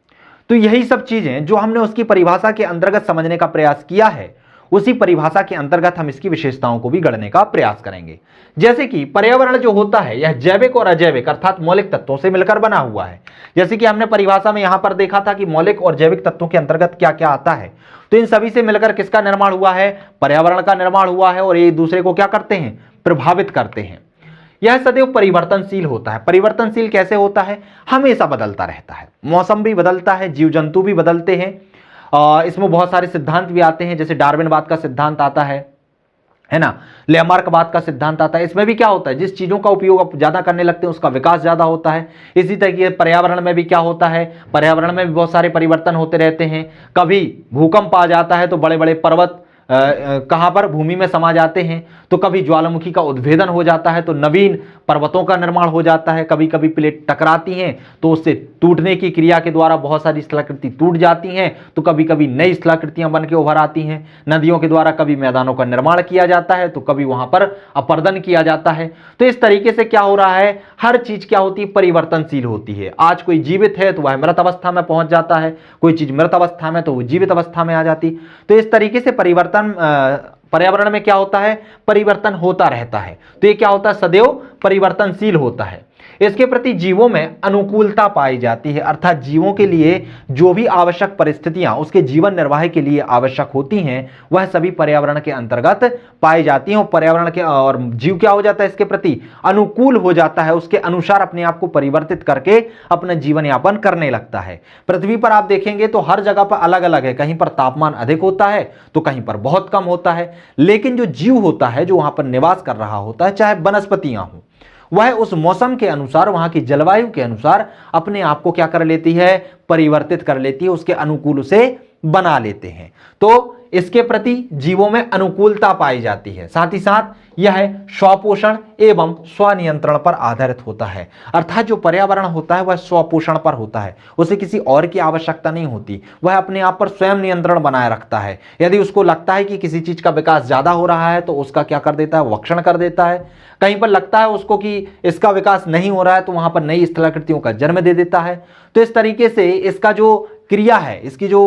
तो यही सब चीजें जो हमने उसकी परिभाषा के अंतर्गत समझने का प्रयास किया है, उसी परिभाषा के अंतर्गत हम इसकी विशेषताओं को भी गढ़ने का प्रयास करेंगे। जैसे कि पर्यावरण जो होता है यह जैविक और अजैविक अर्थात मौलिक तत्वों से मिलकर बना हुआ है। जैसे कि हमने परिभाषा में यहां पर देखा था कि मौलिक और जैविक तत्वों के अंतर्गत क्या क्या आता है। तो इन सभी से मिलकर किसका निर्माण हुआ है, पर्यावरण का निर्माण हुआ है, और ये एक दूसरे को क्या करते हैं, प्रभावित करते हैं। यह सदैव परिवर्तनशील होता है। परिवर्तनशील कैसे होता है, हमेशा बदलता रहता है, मौसम भी बदलता है, जीव जंतु भी बदलते हैं। इसमें बहुत सारे सिद्धांत भी आते हैं, जैसे डार्विनवाद का सिद्धांत आता है ना, लेमार्कवाद का सिद्धांत आता है। इसमें भी क्या होता है, जिस चीजों का उपयोग आप ज्यादा करने लगते हैं उसका विकास ज्यादा होता है। इसी तरीके पर्यावरण में भी क्या होता है, पर्यावरण में भी बहुत सारे परिवर्तन होते रहते हैं। कभी भूकंप आ जाता है तो बड़े बड़े पर्वत कहां पर, भूमि में समा जाते हैं। तो कभी ज्वालामुखी का उद्भेदन हो जाता है तो नवीन पर्वतों का निर्माण हो जाता है। कभी कभी प्लेट टकराती हैं तो उससे टूटने की क्रिया के द्वारा बहुत सारी स्थलाकृति टूट जाती हैं, तो कभी कभी नई स्थलाकृतियां बन के उभर आती हैं। नदियों के द्वारा कभी मैदानों का निर्माण किया जाता है तो कभी वहां पर अपर्दन किया जाता है। तो इस तरीके से क्या हो रहा है, हर चीज क्या होती है, परिवर्तनशील होती है। आज कोई जीवित है तो वह मृत अवस्था में पहुंच जाता है, कोई चीज मृत अवस्था में तो वो जीवित अवस्था में आ जाती। तो इस तरीके से पर्यावरण में क्या होता है, परिवर्तन होता रहता है। तो ये क्या होता है, सदैव परिवर्तनशील होता है। इसके प्रति जीवों में अनुकूलता पाई जाती है, अर्थात जीवों के लिए जो भी आवश्यक परिस्थितियां उसके जीवन निर्वाह के लिए आवश्यक होती हैं वह सभी पर्यावरण के अंतर्गत पाई जाती हैं। और पर्यावरण के और जीव क्या हो जाता है, इसके प्रति अनुकूल हो जाता है, उसके अनुसार अपने आप को परिवर्तित करके अपना जीवन यापन करने लगता है। पृथ्वी पर आप देखेंगे तो हर जगह पर अलग अलग है, कहीं पर तापमान अधिक होता है तो कहीं पर बहुत कम होता है। लेकिन जो जीव होता है जो वहां पर निवास कर रहा होता है, चाहे वनस्पतियां हों, वह उस मौसम के अनुसार, वहां की जलवायु के अनुसार अपने आप को क्या कर लेती है, परिवर्तित कर लेती है, उसके अनुकूल उसे बना लेते हैं। तो इसके प्रति जीवों में अनुकूलता पाई जाती है। साथ ही साथ यह स्वपोषण एवं स्वनियंत्रण पर आधारित होता है, अर्थात जो पर्यावरण होता है वह स्वपोषण पर होता है, उसे किसी और की आवश्यकता नहीं होती, वह अपने आप पर स्वयं नियंत्रण बनाए रखता है। यदि उसको लगता है कि किसी चीज का विकास ज्यादा हो रहा है तो उसका क्या कर देता है, वक्षण कर देता है। कहीं पर लगता है उसको कि इसका विकास नहीं हो रहा है तो वहां पर नई स्थलाकृतियों का जन्म दे देता है। तो इस तरीके से इसका जो क्रिया है, इसकी जो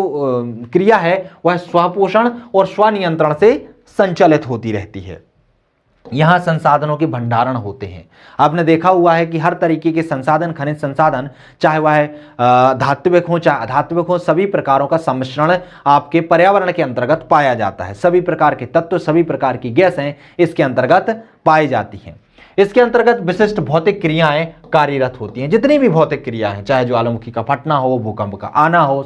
क्रिया है वह स्वपोषण और स्वनियंत्रण से संचालित होती रहती है। यहां संसाधनों के भंडारण होते हैं। आपने देखा हुआ है कि हर तरीके के संसाधन, खनिज संसाधन, चाहे वह धात्विक हो चाहे अधात्विक हो, सभी प्रकारों का सम्मिश्रण आपके पर्यावरण के अंतर्गत पाया जाता है। सभी प्रकार के तत्व, सभी प्रकार की गैसें इसके अंतर्गत पाई जाती हैं। इसके अंतर्गत विशिष्ट भौतिक क्रियाएं कार्यरत होती हैं। जितनी भी भौतिक क्रिया हैं, चाहे ज्वालामुखी का फटना हो, भूकंप का आना हो,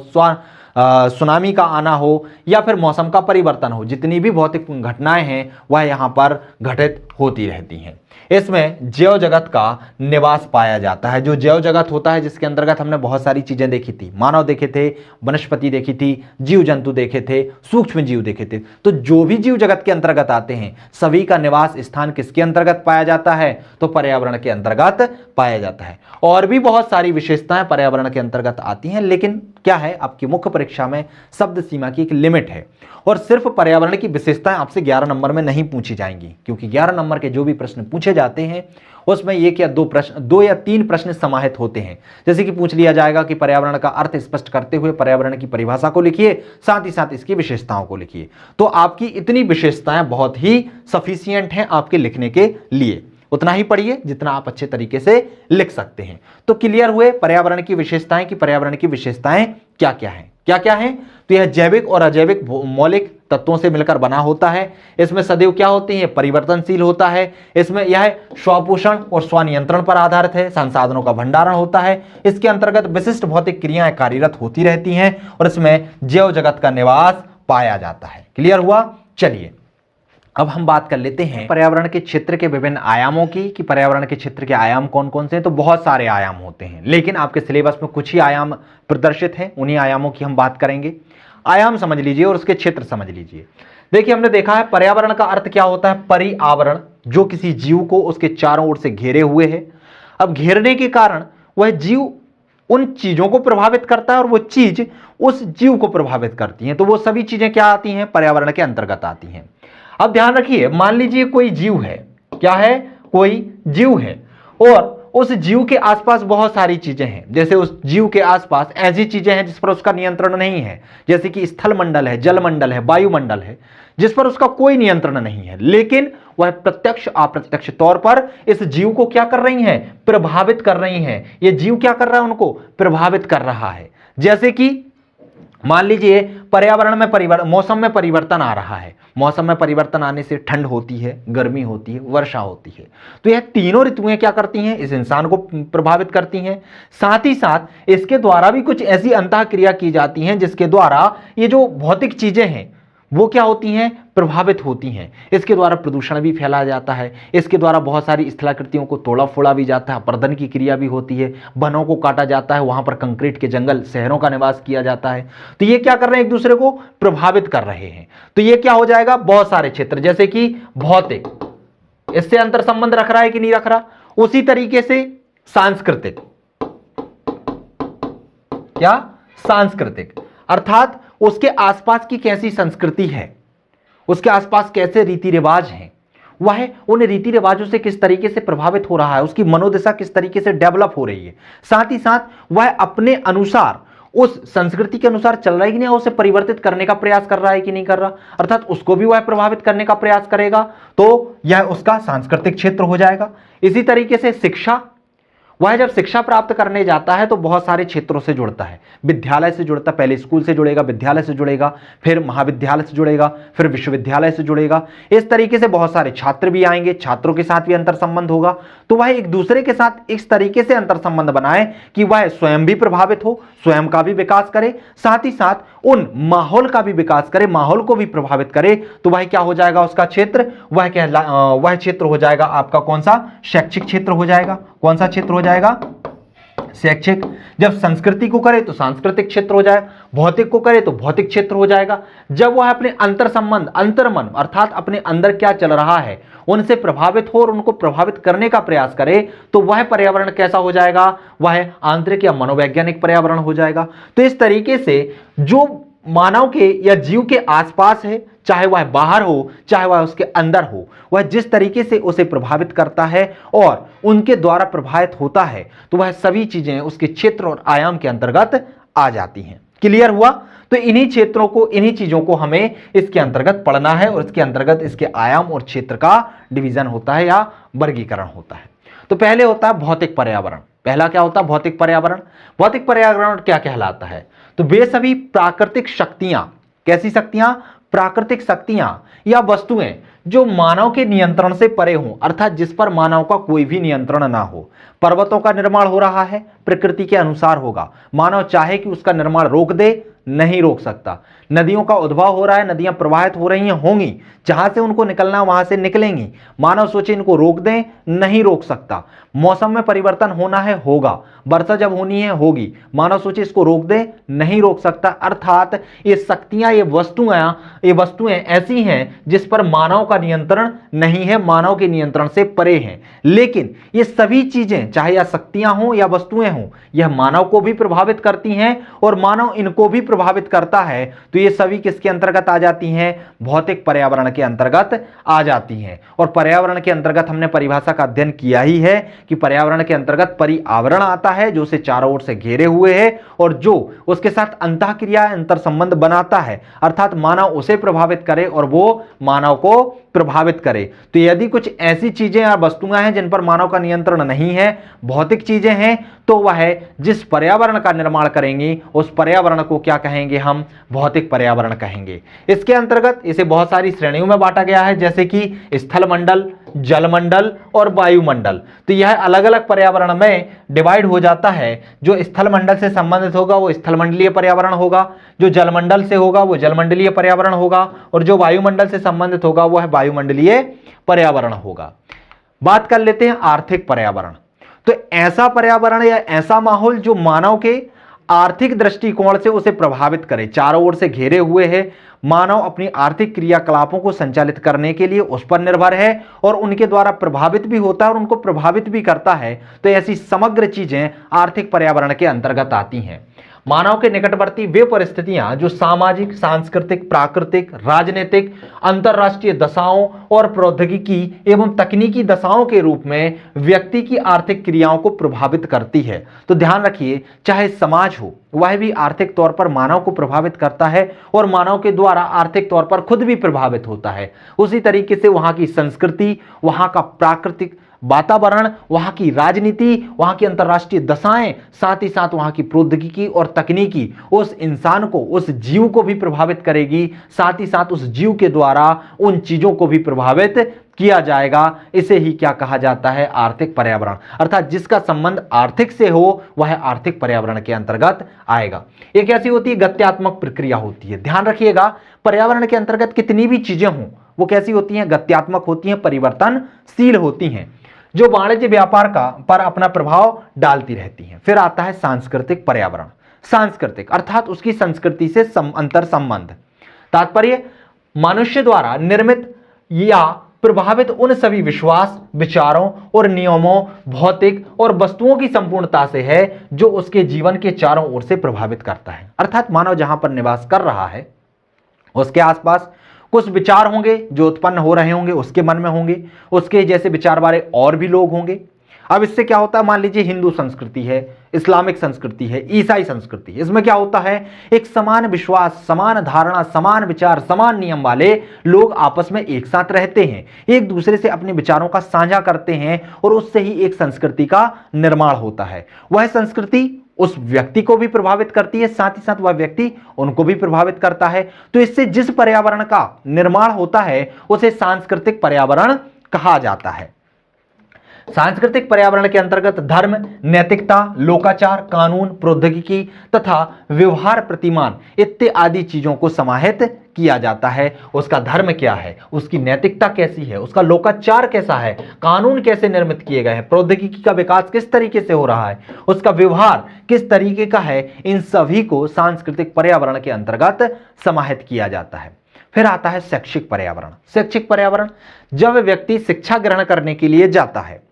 सुनामी का आना हो या फिर मौसम का परिवर्तन हो, जितनी भी भौतिक घटनाएं हैं वह यहाँ पर घटित होती रहती हैं। इसमें जैव जगत का निवास पाया जाता है। जो जैव जगत होता है जिसके अंतर्गत हमने बहुत सारी चीजें देखी थी, मानव देखे थे, वनस्पति देखी थी, जीव जंतु देखे थे, सूक्ष्म जीव देखे थे। तो जो भी जीव जगत के अंतर्गत आते हैं सभी का निवास स्थान किसके अंतर्गत पाया जाता है? तो पर्यावरण के अंतर्गत पाया जाता है। और भी बहुत सारी विशेषताएं पर्यावरण के अंतर्गत आती हैं, लेकिन क्या है, आपकी मुख्य परीक्षा में शब्द सीमा की एक लिमिट है और सिर्फ पर्यावरण की विशेषताएं आपसे 11 नंबर में नहीं पूछी जाएंगी, क्योंकि 11 नंबर के जो भी प्रश्न पूछे जाते हैं उसमें एक या दो या तीन प्रश्न समाहित होते हैं। जैसे कि पूछ लिया जाएगा कि पर्यावरण का अर्थ स्पष्ट करते हुए पर्यावरण की परिभाषा को लिखिए, साथ ही साथ इसकी विशेषताओं को लिखिए। तो आपकी इतनी विशेषताएं बहुत ही सफिशिएंट हैं आपके लिखने के लिए। उतना ही पढ़िए जितना आप अच्छे तरीके से लिख सकते हैं। तो क्लियर हुए पर्यावरण की विशेषताएं कि पर्यावरण की विशेषताएं क्या क्या हैं। क्या क्या है? तो यह जैविक और अजैविक मौलिक तत्वों से मिलकर बना होता है। इसमें सदैव क्या होती है? परिवर्तनशील होता है। इसमें यह स्वपोषण और स्वनियंत्रण पर आधारित है। संसाधनों का भंडारण होता है। इसके अंतर्गत विशिष्ट भौतिक क्रियाएं कार्यरत होती रहती हैं और इसमें जैव जगत का निवास पाया जाता है। क्लियर हुआ? चलिए अब हम बात कर लेते हैं पर्यावरण के क्षेत्र के विभिन्न आयामों की, कि पर्यावरण के क्षेत्र के आयाम कौन कौन से हैं। तो बहुत सारे आयाम होते हैं, लेकिन आपके सिलेबस में कुछ ही आयाम प्रदर्शित हैं, उन्हीं आयामों की हम बात करेंगे। आयाम समझ लीजिए और उसके क्षेत्र समझ लीजिए। देखिए, हमने देखा है पर्यावरण का अर्थ क्या होता है? परिआवरण, जो किसी जीव को उसके चारों ओर से घेरे हुए है। अब घेरने के कारण वह जीव उन चीजों को प्रभावित करता है और वो चीज उस जीव को प्रभावित करती है। तो वो सभी चीजें क्या आती हैं? पर्यावरण के अंतर्गत आती हैं। अब ध्यान रखिए, मान लीजिए कोई जीव है, क्या है? कोई जीव है और उस जीव के आसपास बहुत सारी चीजें हैं। जैसे उस जीव के आसपास ऐसी चीजें हैं जिस पर उसका नियंत्रण नहीं है, जैसे कि स्थल मंडल है, जल मंडल है, वायुमंडल है, जिस पर उसका कोई नियंत्रण नहीं है, लेकिन वह प्रत्यक्ष अप्रत्यक्ष तौर पर इस जीव को क्या कर रही हैं? प्रभावित कर रही हैं। यह जीव क्या कर रहा है? उनको प्रभावित कर रहा है। जैसे कि मान लीजिए पर्यावरण में मौसम में परिवर्तन आ रहा है। मौसम में परिवर्तन आने से ठंड होती है, गर्मी होती है, वर्षा होती है। तो यह तीनों ऋतुएं क्या करती हैं? इस इंसान को प्रभावित करती हैं। साथ ही साथ इसके द्वारा भी कुछ ऐसी अंतःक्रिया की जाती हैं जिसके द्वारा ये जो भौतिक चीजें हैं वो क्या होती हैं? प्रभावित होती हैं। इसके द्वारा प्रदूषण भी फैलाया जाता है। इसके द्वारा बहुत सारी स्थलाकृतियों को तोड़ा फोड़ा भी जाता है, अपरदन की क्रिया भी होती है, वनों को काटा जाता है, वहां पर कंक्रीट के जंगल, शहरों का निवास किया जाता है। तो ये क्या कर रहे हैं? एक दूसरे को प्रभावित कर रहे हैं। तो ये क्या हो जाएगा? बहुत सारे क्षेत्र, जैसे कि भौतिक, इससे अंतर संबंध रख रहा है कि नहीं रख रहा? उसी तरीके से सांस्कृतिक, क्या? सांस्कृतिक, अर्थात उसके आसपास की कैसी संस्कृति है, उसके आसपास कैसे रीति रिवाज हैं, वह उन रीति रिवाजों से किस तरीके से प्रभावित हो रहा है, उसकी मनोदशा किस तरीके से डेवलप हो रही है। साथ ही साथ वह अपने अनुसार उस संस्कृति के अनुसार चल रहा है कि नहीं, उसे परिवर्तित करने का प्रयास कर रहा है कि नहीं कर रहा, अर्थात उसको भी वह प्रभावित करने का प्रयास करेगा। तो यह उसका सांस्कृतिक क्षेत्र हो जाएगा। इसी तरीके से शिक्षा, वह जब शिक्षा प्राप्त करने जाता है तो बहुत सारे क्षेत्रों से जुड़ता है। विद्यालय से जुड़ता, पहले स्कूल से जुड़ेगा, विद्यालय से जुड़ेगा, फिर महाविद्यालय से जुड़ेगा, फिर विश्वविद्यालय से जुड़ेगा। इस तरीके से बहुत सारे छात्र भी आएंगे, छात्रों के साथ भी अंतर संबंध होगा। तो वह एक दूसरे के साथ इस तरीके से अंतर संबंध बनाए कि वह स्वयं भी प्रभावित हो, स्वयं का भी विकास करे, साथ ही साथ उन माहौल का भी विकास करे, माहौल को भी प्रभावित करे। तो वह क्या हो जाएगा? उसका क्षेत्र, वह क्षेत्र हो जाएगा आपका कौन सा? शैक्षिक क्षेत्र हो जाएगा। कौन सा क्षेत्र हो जाएगा? शैक्षिक। जब संस्कृति को करे तो सांस्कृतिक क्षेत्र हो जाएगा, भौतिक को करे तो भौतिक क्षेत्र हो जाएगा। जब वह अपने अंतर संबंध, अंतर्मन, अर्थात अपने अंदर क्या चल रहा है उनसे प्रभावित हो और उनको प्रभावित करने का प्रयास करे, तो वह पर्यावरण कैसा हो जाएगा? वह आंतरिक या मनोवैज्ञानिक पर्यावरण हो जाएगा। तो इस तरीके से जो मानव के या जीव के आसपास है, चाहे वह बाहर हो चाहे वह उसके अंदर हो, वह जिस तरीके से उसे प्रभावित करता है और उनके द्वारा प्रभावित होता है, तो वह सभी चीजें उसके क्षेत्र और आयाम के अंतर्गत आ जाती हैं। क्लियर हुआ? तो इन्हीं क्षेत्रों को, इन्हीं चीजों को हमें इसके अंतर्गत पढ़ना है और इसके अंतर्गत इसके आयाम और क्षेत्र का डिवीजन होता है या वर्गीकरण होता है। तो पहले होता है भौतिक पर्यावरण। पहला क्या होता है? भौतिक पर्यावरण। भौतिक पर्यावरण क्या कहलाता है? तो वे सभी प्राकृतिक शक्तियां, कैसी शक्तियां? प्राकृतिक शक्तियां या वस्तुएं जो मानव के नियंत्रण से परे हों, अर्थात जिस पर मानव का कोई भी नियंत्रण ना हो। पर्वतों का निर्माण हो रहा है, प्रकृति के अनुसार होगा, मानव चाहे कि उसका निर्माण रोक दे नहीं रोक सकता। नदियों का उद्भव हो रहा है, नदियां प्रवाहित हो रही हैं, होंगी, जहां से उनको निकलना वहां से निकलेंगी। मानव सोचे इनको रोक दें, नहीं रोक सकता। मौसम में परिवर्तन होना है, होगा। वर्षा जब होनी है, होगी। मानव सोचे इसको रोक दें, नहीं रोक सकता। अर्थात ये शक्तियां, ये वस्तुएं ऐसी हैं जिस पर मानव का नियंत्रण नहीं है, मानव के नियंत्रण से परे हैं। लेकिन ये सभी चीजें, चाहे या शक्तियां हों या वस्तुएं हों, यह मानव को भी प्रभावित करती हैं और मानव इनको भी प्रभावित करता है। तो ये सभी किसके अंतर्गत आ जाती हैं? भौतिक पर्यावरण के अंतर्गत आ जाती हैं। और पर्यावरण के अंतर्गत हमने परिभाषा का अध्ययन किया ही है कि पर्यावरण के अंतर्गत परिआवरण आता है, जो उसे चारों ओर से घेरे हुए है और जो उसके साथ अंतःक्रिया, अंतर संबंध बनाता है, अर्थात मानव उसे प्रभावित करे और वो मानव को प्रभावित करे। तो यदि कुछ ऐसी चीजें या वस्तुएं हैं जिन पर मानव का नियंत्रण नहीं है, भौतिक चीजें हैं, तो वह जिस पर्यावरण का निर्माण करेंगी उस पर्यावरण को क्या कहेंगे? हम भौतिक पर्यावरण कहेंगे। इसके अंतर्गत इसे बहुत सारी श्रेणियों में बांटा गया है, जैसे कि स्थल मंडल, जलमंडल और वायुमंडल। तो यह अलग अलग पर्यावरण में डिवाइड हो जाता है। जो स्थल मंडल से संबंधित होगा वो स्थलमंडलीय पर्यावरण होगा, जो जलमंडल से होगा वो जलमंडलीय पर्यावरण होगा, और जो वायुमंडल से संबंधित होगा वह वायुमंडलीय पर्यावरण होगा। बात कर लेते हैं आर्थिक पर्यावरण। तो ऐसा पर्यावरण या ऐसा माहौल जो मानव के आर्थिक दृष्टिकोण से उसे प्रभावित करे, चारों ओर से घेरे हुए है, मानव अपनी आर्थिक क्रियाकलापों को संचालित करने के लिए उस पर निर्भर है और उनके द्वारा प्रभावित भी होता है और उनको प्रभावित भी करता है। तो ऐसी समग्र चीजें आर्थिक पर्यावरण के अंतर्गत आती हैं। मानव के निकटवर्ती वे परिस्थितियां जो सामाजिक, सांस्कृतिक, प्राकृतिक, राजनीतिक, अंतरराष्ट्रीय दशाओं और प्रौद्योगिकी एवं तकनीकी दशाओं के रूप में व्यक्ति की आर्थिक क्रियाओं को प्रभावित करती है। तो ध्यान रखिए, चाहे समाज हो वह भी आर्थिक तौर पर मानव को प्रभावित करता है और मानव के द्वारा आर्थिक तौर पर खुद भी प्रभावित होता है। उसी तरीके से वहां की संस्कृति, वहां का प्राकृतिक वातावरण, वहां की राजनीति, वहां की अंतरराष्ट्रीय दशाएं, साथ ही साथ वहां की प्रौद्योगिकी और तकनीकी उस इंसान को, उस जीव को भी प्रभावित करेगी। साथ ही साथ उस जीव के द्वारा उन चीजों को भी प्रभावित किया जाएगा। इसे ही क्या कहा जाता है? आर्थिक पर्यावरण। अर्थात जिसका संबंध आर्थिक से हो वह आर्थिक पर्यावरण के अंतर्गत आएगा। एक ऐसी होती है गत्यात्मक प्रक्रिया होती है। ध्यान रखिएगा, पर्यावरण के अंतर्गत कितनी भी चीजें हों वो कैसी होती हैं? गत्यात्मक होती हैं, परिवर्तनशील होती हैं, जो वाणिज्य व्यापार का पर अपना प्रभाव डालती रहती हैं। फिर आता है सांस्कृतिक पर्यावरण। सांस्कृतिक अर्थात उसकी संस्कृति से अंतर संबंध। तात्पर्य मनुष्य द्वारा निर्मित या प्रभावित उन सभी विश्वास, विचारों और नियमों, भौतिक और वस्तुओं की संपूर्णता से है जो उसके जीवन के चारों ओर से प्रभावित करता है। अर्थात मानव जहां पर निवास कर रहा है उसके आसपास कुछ विचार होंगे जो उत्पन्न हो रहे होंगे, उसके मन में होंगे, उसके जैसे विचार वाले और भी लोग होंगे। अब इससे क्या होता है? मान लीजिए हिंदू संस्कृति है, इस्लामिक संस्कृति है, ईसाई संस्कृति है। इसमें क्या होता है? एक समान विश्वास, समान धारणा, समान विचार, समान नियम वाले लोग आपस में एक साथ रहते हैं, एक दूसरे से अपने विचारों का साझा करते हैं और उससे ही एक संस्कृति का निर्माण होता है। वह संस्कृति उस व्यक्ति को भी प्रभावित करती है, साथ ही साथ वह व्यक्ति उनको भी प्रभावित करता है। तो इससे जिस पर्यावरण का निर्माण होता है उसे सांस्कृतिक पर्यावरण कहा जाता है। सांस्कृतिक पर्यावरण के अंतर्गत धर्म, नैतिकता, लोकाचार, कानून, प्रौद्योगिकी तथा व्यवहार प्रतिमान इत्यादि चीजों को समाहित किया जाता है। उसका धर्म क्या है, उसकी नैतिकता कैसी है, उसका लोकाचार कैसा है, कानून कैसे निर्मित किए गए हैं, प्रौद्योगिकी का विकास किस तरीके से हो रहा है, उसका व्यवहार किस तरीके का है, इन सभी को सांस्कृतिक पर्यावरण के अंतर्गत समाहित किया जाता है। फिर आता है शैक्षिक पर्यावरण। शैक्षिक पर्यावरण जब व्यक्ति शिक्षा ग्रहण करने के लिए जाता है,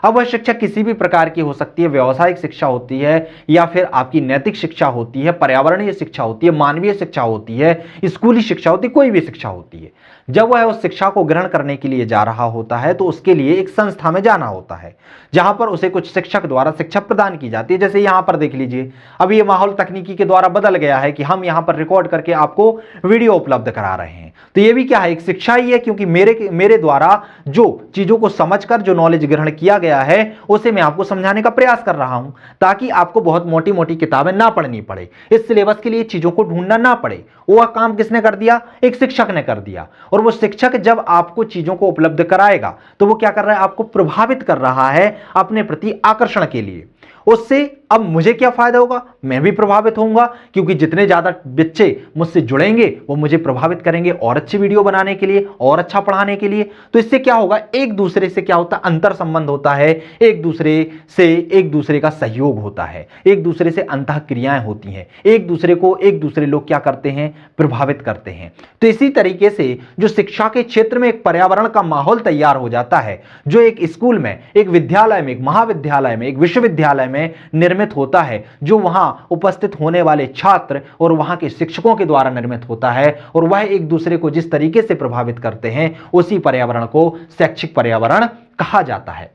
अब वह शिक्षा किसी भी प्रकार की हो सकती है, व्यावसायिक शिक्षा होती है या फिर आपकी नैतिक शिक्षा होती है, पर्यावरणीय शिक्षा होती है, मानवीय शिक्षा होती है, स्कूली शिक्षा होती है, कोई भी शिक्षा होती है। जब वह उस शिक्षा को ग्रहण करने के लिए जा रहा होता है तो उसके लिए एक संस्था में जाना होता है जहां पर उसे कुछ शिक्षक द्वारा शिक्षा प्रदान की जाती है। जैसे यहां पर देख लीजिए, अब ये माहौल तकनीकी के द्वारा बदल गया है कि हम यहां पर रिकॉर्ड करके आपको वीडियो उपलब्ध करा रहे हैं। तो ये भी क्या है? एक शिक्षा ही है, क्योंकि मेरे द्वारा जो चीजों को समझकर जो नॉलेज ग्रहण किया गया है उसे मैं आपको समझाने का प्रयास कर रहा हूं, ताकि आपको बहुत मोटी मोटी किताबें ना पढ़नी पड़े, इस सिलेबस के लिए चीजों को ढूंढना ना पड़े। वह काम किसने कर दिया? एक शिक्षक ने कर दिया। और वो शिक्षक जब आपको चीजों को उपलब्ध कराएगा तो वो क्या कर रहा है? आपको प्रभावित कर रहा है अपने प्रति आकर्षण के लिए। उससे अब मुझे क्या फायदा होगा, मैं भी प्रभावित होऊंगा, क्योंकि जितने ज्यादा बच्चे मुझसे जुड़ेंगे वो मुझे प्रभावित करेंगे और अच्छी वीडियो बनाने के लिए और अच्छा पढ़ाने के लिए। तो इससे क्या होगा, एक दूसरे से क्या होता है, अंतर संबंध होता है, एक दूसरे का सहयोग होता है, एक दूसरे से अंतः क्रियाएं होती हैं, एक दूसरे लोग क्या करते हैं, प्रभावित करते हैं। तो इसी तरीके से जो शिक्षा के क्षेत्र में एक पर्यावरण का माहौल तैयार हो जाता है, जो एक स्कूल में, एक विद्यालय में, एक महाविद्यालय में, एक विश्वविद्यालय में निर्मित होता है, जो वहां उपस्थित होने वाले छात्र और वहां के शिक्षकों के द्वारा निर्मित होता है, और वह एक दूसरे को जिस तरीके से प्रभावित करते हैं, उसी पर्यावरण को शैक्षिक पर्यावरण कहा जाता है।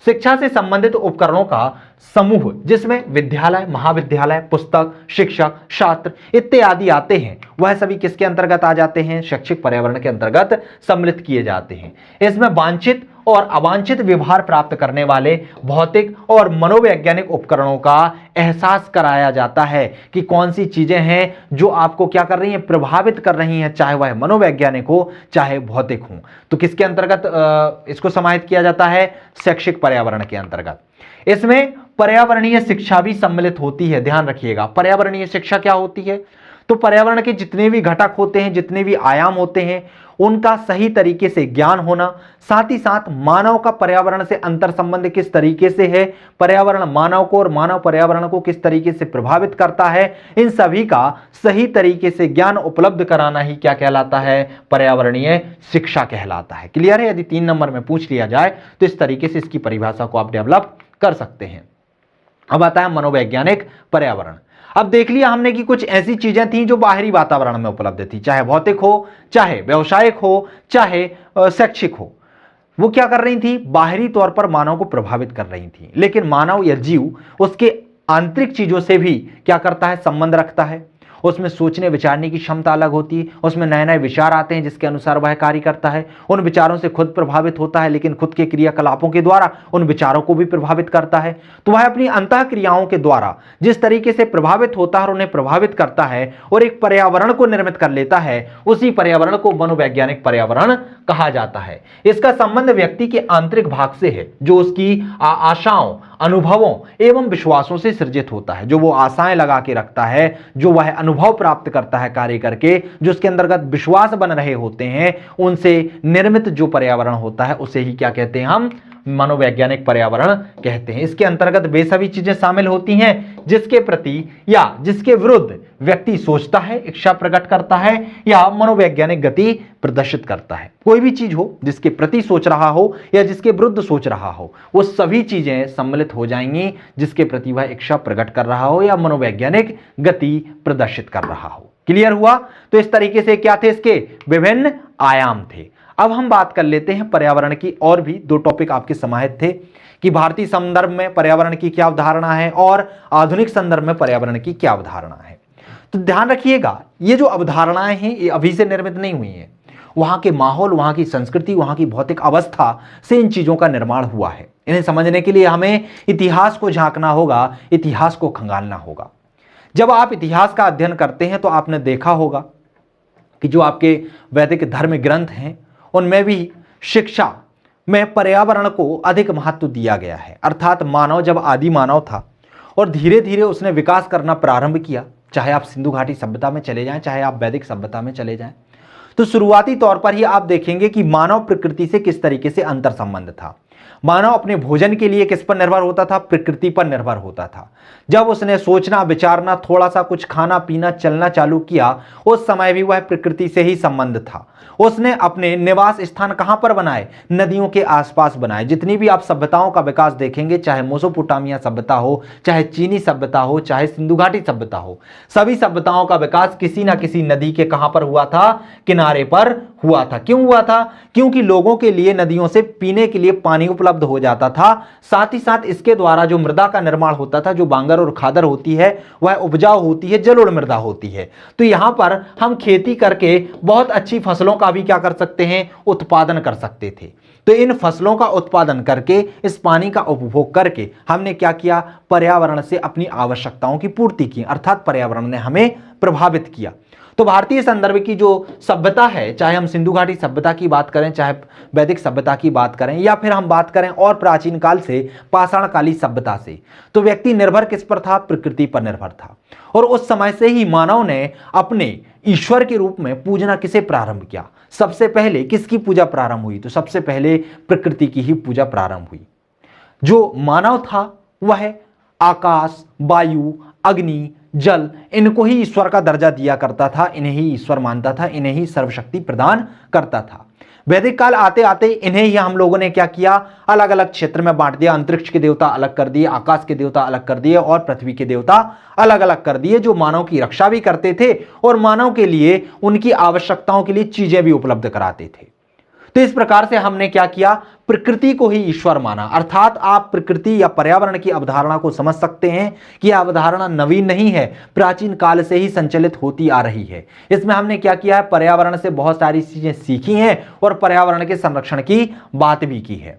शिक्षा से संबंधित उपकरणों का समूह, जिसमें विद्यालय, महाविद्यालय, पुस्तक, शिक्षक, छात्र इत्यादि आते हैं, वह सभी किसके अंतर्गत आ जाते हैं, शैक्षिक पर्यावरण के अंतर्गत सम्मिलित किए जाते हैं। इसमें वांछित और अवांछित व्यवहार प्राप्त करने वाले भौतिक और मनोवैज्ञानिक उपकरणों का एहसास कराया जाता है कि कौन सी चीजें हैं जो आपको क्या कर रही हैं, प्रभावित कर रही हैं, चाहे वह मनोवैज्ञानिक हो चाहे भौतिक हो। तो किसके अंतर्गत इसको समाहित किया जाता है, शैक्षिक पर्यावरण के अंतर्गत। इसमें पर्यावरणीय शिक्षा भी सम्मिलित होती है। ध्यान रखिएगा, पर्यावरणीय शिक्षा क्या होती है, तो पर्यावरण के जितने भी घटक होते हैं, जितने भी आयाम होते हैं, उनका सही तरीके से ज्ञान होना, साथ ही साथ मानव का पर्यावरण से अंतर संबंध किस तरीके से है, पर्यावरण मानव को और मानव पर्यावरण को किस तरीके से प्रभावित करता है, इन सभी का सही तरीके से ज्ञान उपलब्ध कराना ही क्या कहलाता है, पर्यावरणीय शिक्षा कहलाता है। क्लियर है? यदि 3 नंबर में पूछ लिया जाए तो इस तरीके से इसकी परिभाषा को आप डेवलप कर सकते हैं। अब आता है मनोवैज्ञानिक पर्यावरण। अब देख लिया हमने कि कुछ ऐसी चीजें थी जो बाहरी वातावरण में उपलब्ध थी, चाहे भौतिक हो, चाहे व्यावसायिक हो, चाहे शैक्षिक हो, वो क्या कर रही थी, बाहरी तौर पर मानव को प्रभावित कर रही थी। लेकिन मानव या जीव उसके आंतरिक चीजों से भी क्या करता है, संबंध रखता है। उसमें सोचने विचारने की क्षमता अलग होती है, उसमें नए नए विचार आते हैं जिसके अनुसार वह कार्य करता है, उन विचारों से खुद प्रभावित होता है, लेकिन खुद के क्रियाकलापों के द्वारा उन विचारों को भी प्रभावित करता है। तो वह अपनी अंतः क्रियाओं के द्वारा जिस तरीके से प्रभावित होता है और उन्हें प्रभावित करता है और एक पर्यावरण को निर्मित कर लेता है, उसी पर्यावरण को मनोवैज्ञानिक पर्यावरण कहा जाता है। इसका संबंध व्यक्ति के आंतरिक भाग से है, जो उसकी आशाओं, अनुभवों एवं विश्वासों से सृजित होता है। जो वो आशाएं लगा के रखता है, जो वह अनुभव प्राप्त करता है कार्य करके, जो उसके अंतर्गत विश्वास बन रहे होते हैं, उनसे निर्मित जो पर्यावरण होता है उसे ही क्या कहते हैं, हम मनोवैज्ञानिक पर्यावरण कहते हैं। इसके अंतर्गत वे सभी चीजें शामिल होती हैं जिसके प्रति या जिसके विरुद्ध व्यक्ति सोचता है, इच्छा प्रकट करता है या मनोवैज्ञानिक गति प्रदर्शित करता है। कोई भी चीज हो जिसके प्रति सोच रहा हो या जिसके विरुद्ध सोच रहा हो, वो सभी चीजें सम्मिलित हो जाएंगी जिसके प्रति वह इच्छा प्रकट कर रहा हो या मनोवैज्ञानिक गति प्रदर्शित कर रहा हो। क्लियर हुआ? तो इस तरीके से क्या थे, इसके विभिन्न आयाम थे। अब हम बात कर लेते हैं पर्यावरण की। और भी 2 टॉपिक आपके समाहित थे कि भारतीय संदर्भ में पर्यावरण की क्या अवधारणा है और आधुनिक संदर्भ में पर्यावरण की क्या अवधारणा है। तो ध्यान रखिएगा, ये जो अवधारणाएं हैं ये अभी से निर्मित नहीं हुई हैं। वहां के माहौल, वहां की संस्कृति, वहां की भौतिक अवस्था से इन चीजों का निर्माण हुआ है। इन्हें समझने के लिए हमें इतिहास को झांकना होगा, इतिहास को खंगालना होगा। जब आप इतिहास का अध्ययन करते हैं तो आपने देखा होगा कि जो आपके वैदिक धर्म ग्रंथ हैं उनमें भी शिक्षा में पर्यावरण को अधिक महत्व दिया गया है। अर्थात मानव जब आदि मानव था और धीरे धीरे उसने विकास करना प्रारंभ किया, चाहे आप सिंधु घाटी सभ्यता में चले जाएं, चाहे आप वैदिक सभ्यता में चले जाएं, तो शुरुआती तौर पर ही आप देखेंगे कि मानव प्रकृति से किस तरीके से अंतर संबंध था। मानव अपने भोजन के लिए किस पर निर्भर होता था, प्रकृति पर निर्भर होता था। जब उसने सोचना, विचारना, थोड़ा सा कुछ खाना पीना, चलना चालू किया, उस समय भी वह प्रकृति से ही संबंध था। उसने अपने निवास स्थान कहां पर बनाए, नदियों के आसपास बनाए। जितनी भी आप सभ्यताओं का विकास देखेंगे, चाहे मेसोपोटामिया सभ्यता हो, चाहे चीनी सभ्यता हो, चाहे सिंधु घाटी सभ्यता हो, सभी सभ्यताओं का विकास किसी ना किसी नदी के कहां पर हुआ था, किनारे पर हुआ था। क्यों हुआ था? क्योंकि लोगों के लिए नदियों से पीने के लिए पानी उपलब्ध हो जाता था। साथ ही साथ इसके द्वारा जो मृदा का निर्माण होता था, जो बांगर और खादर होती है, वह उपजाऊ होती है, जलोढ़ मृदा होती है। तो यहां पर हम खेती करके बहुत अच्छी फसलों का भी क्या कर सकते हैं, उत्पादन कर सकते थे। तो इन फसलों का उत्पादन करके, इस पानी का उपभोग करके हमने क्या किया, पर्यावरण से अपनी आवश्यकताओं की पूर्ति की, अर्थात पर्यावरण ने हमें प्रभावित किया। तो भारतीय संदर्भ की जो सभ्यता है, चाहे हम सिंधु घाटी सभ्यता की बात करें, चाहे वैदिक सभ्यता की बात करें, या फिर हम बात करें और प्राचीन काल से पाषाणकालीन सभ्यता से, तो व्यक्ति निर्भर किस पर था? प्रकृति पर निर्भर था। और उस समय से ही मानव ने अपने ईश्वर के रूप में पूजना किसे प्रारंभ किया? सबसे पहले किसकी पूजा प्रारंभ हुई? तो सबसे पहले प्रकृति की ही पूजा प्रारंभ हुई। जो मानव था वह आकाश, वायु, अग्नि, जल, इनको ही ईश्वर का दर्जा दिया करता था, इन्हें ही ईश्वर मानता था, इन्हें ही सर्वशक्ति प्रदान करता था। वैदिक काल आते आते इन्हें ही हम लोगों ने क्या किया? अलग अलग क्षेत्र में बांट दिया। अंतरिक्ष के देवता अलग कर दिए, आकाश के देवता अलग कर दिए और पृथ्वी के देवता अलग अलग कर दिए, जो मानव की रक्षा भी करते थे और मानव के लिए उनकी आवश्यकताओं के लिए चीजें भी उपलब्ध कराते थे। तो इस प्रकार से हमने क्या किया? प्रकृति को ही ईश्वर माना। अर्थात आप प्रकृति या पर्यावरण की अवधारणा को समझ सकते हैं कि यह अवधारणा नवीन नहीं है, प्राचीन काल से ही संचालित होती आ रही है। इसमें हमने क्या किया है? पर्यावरण से बहुत सारी चीजें सीखी हैं और पर्यावरण के संरक्षण की बात भी की है।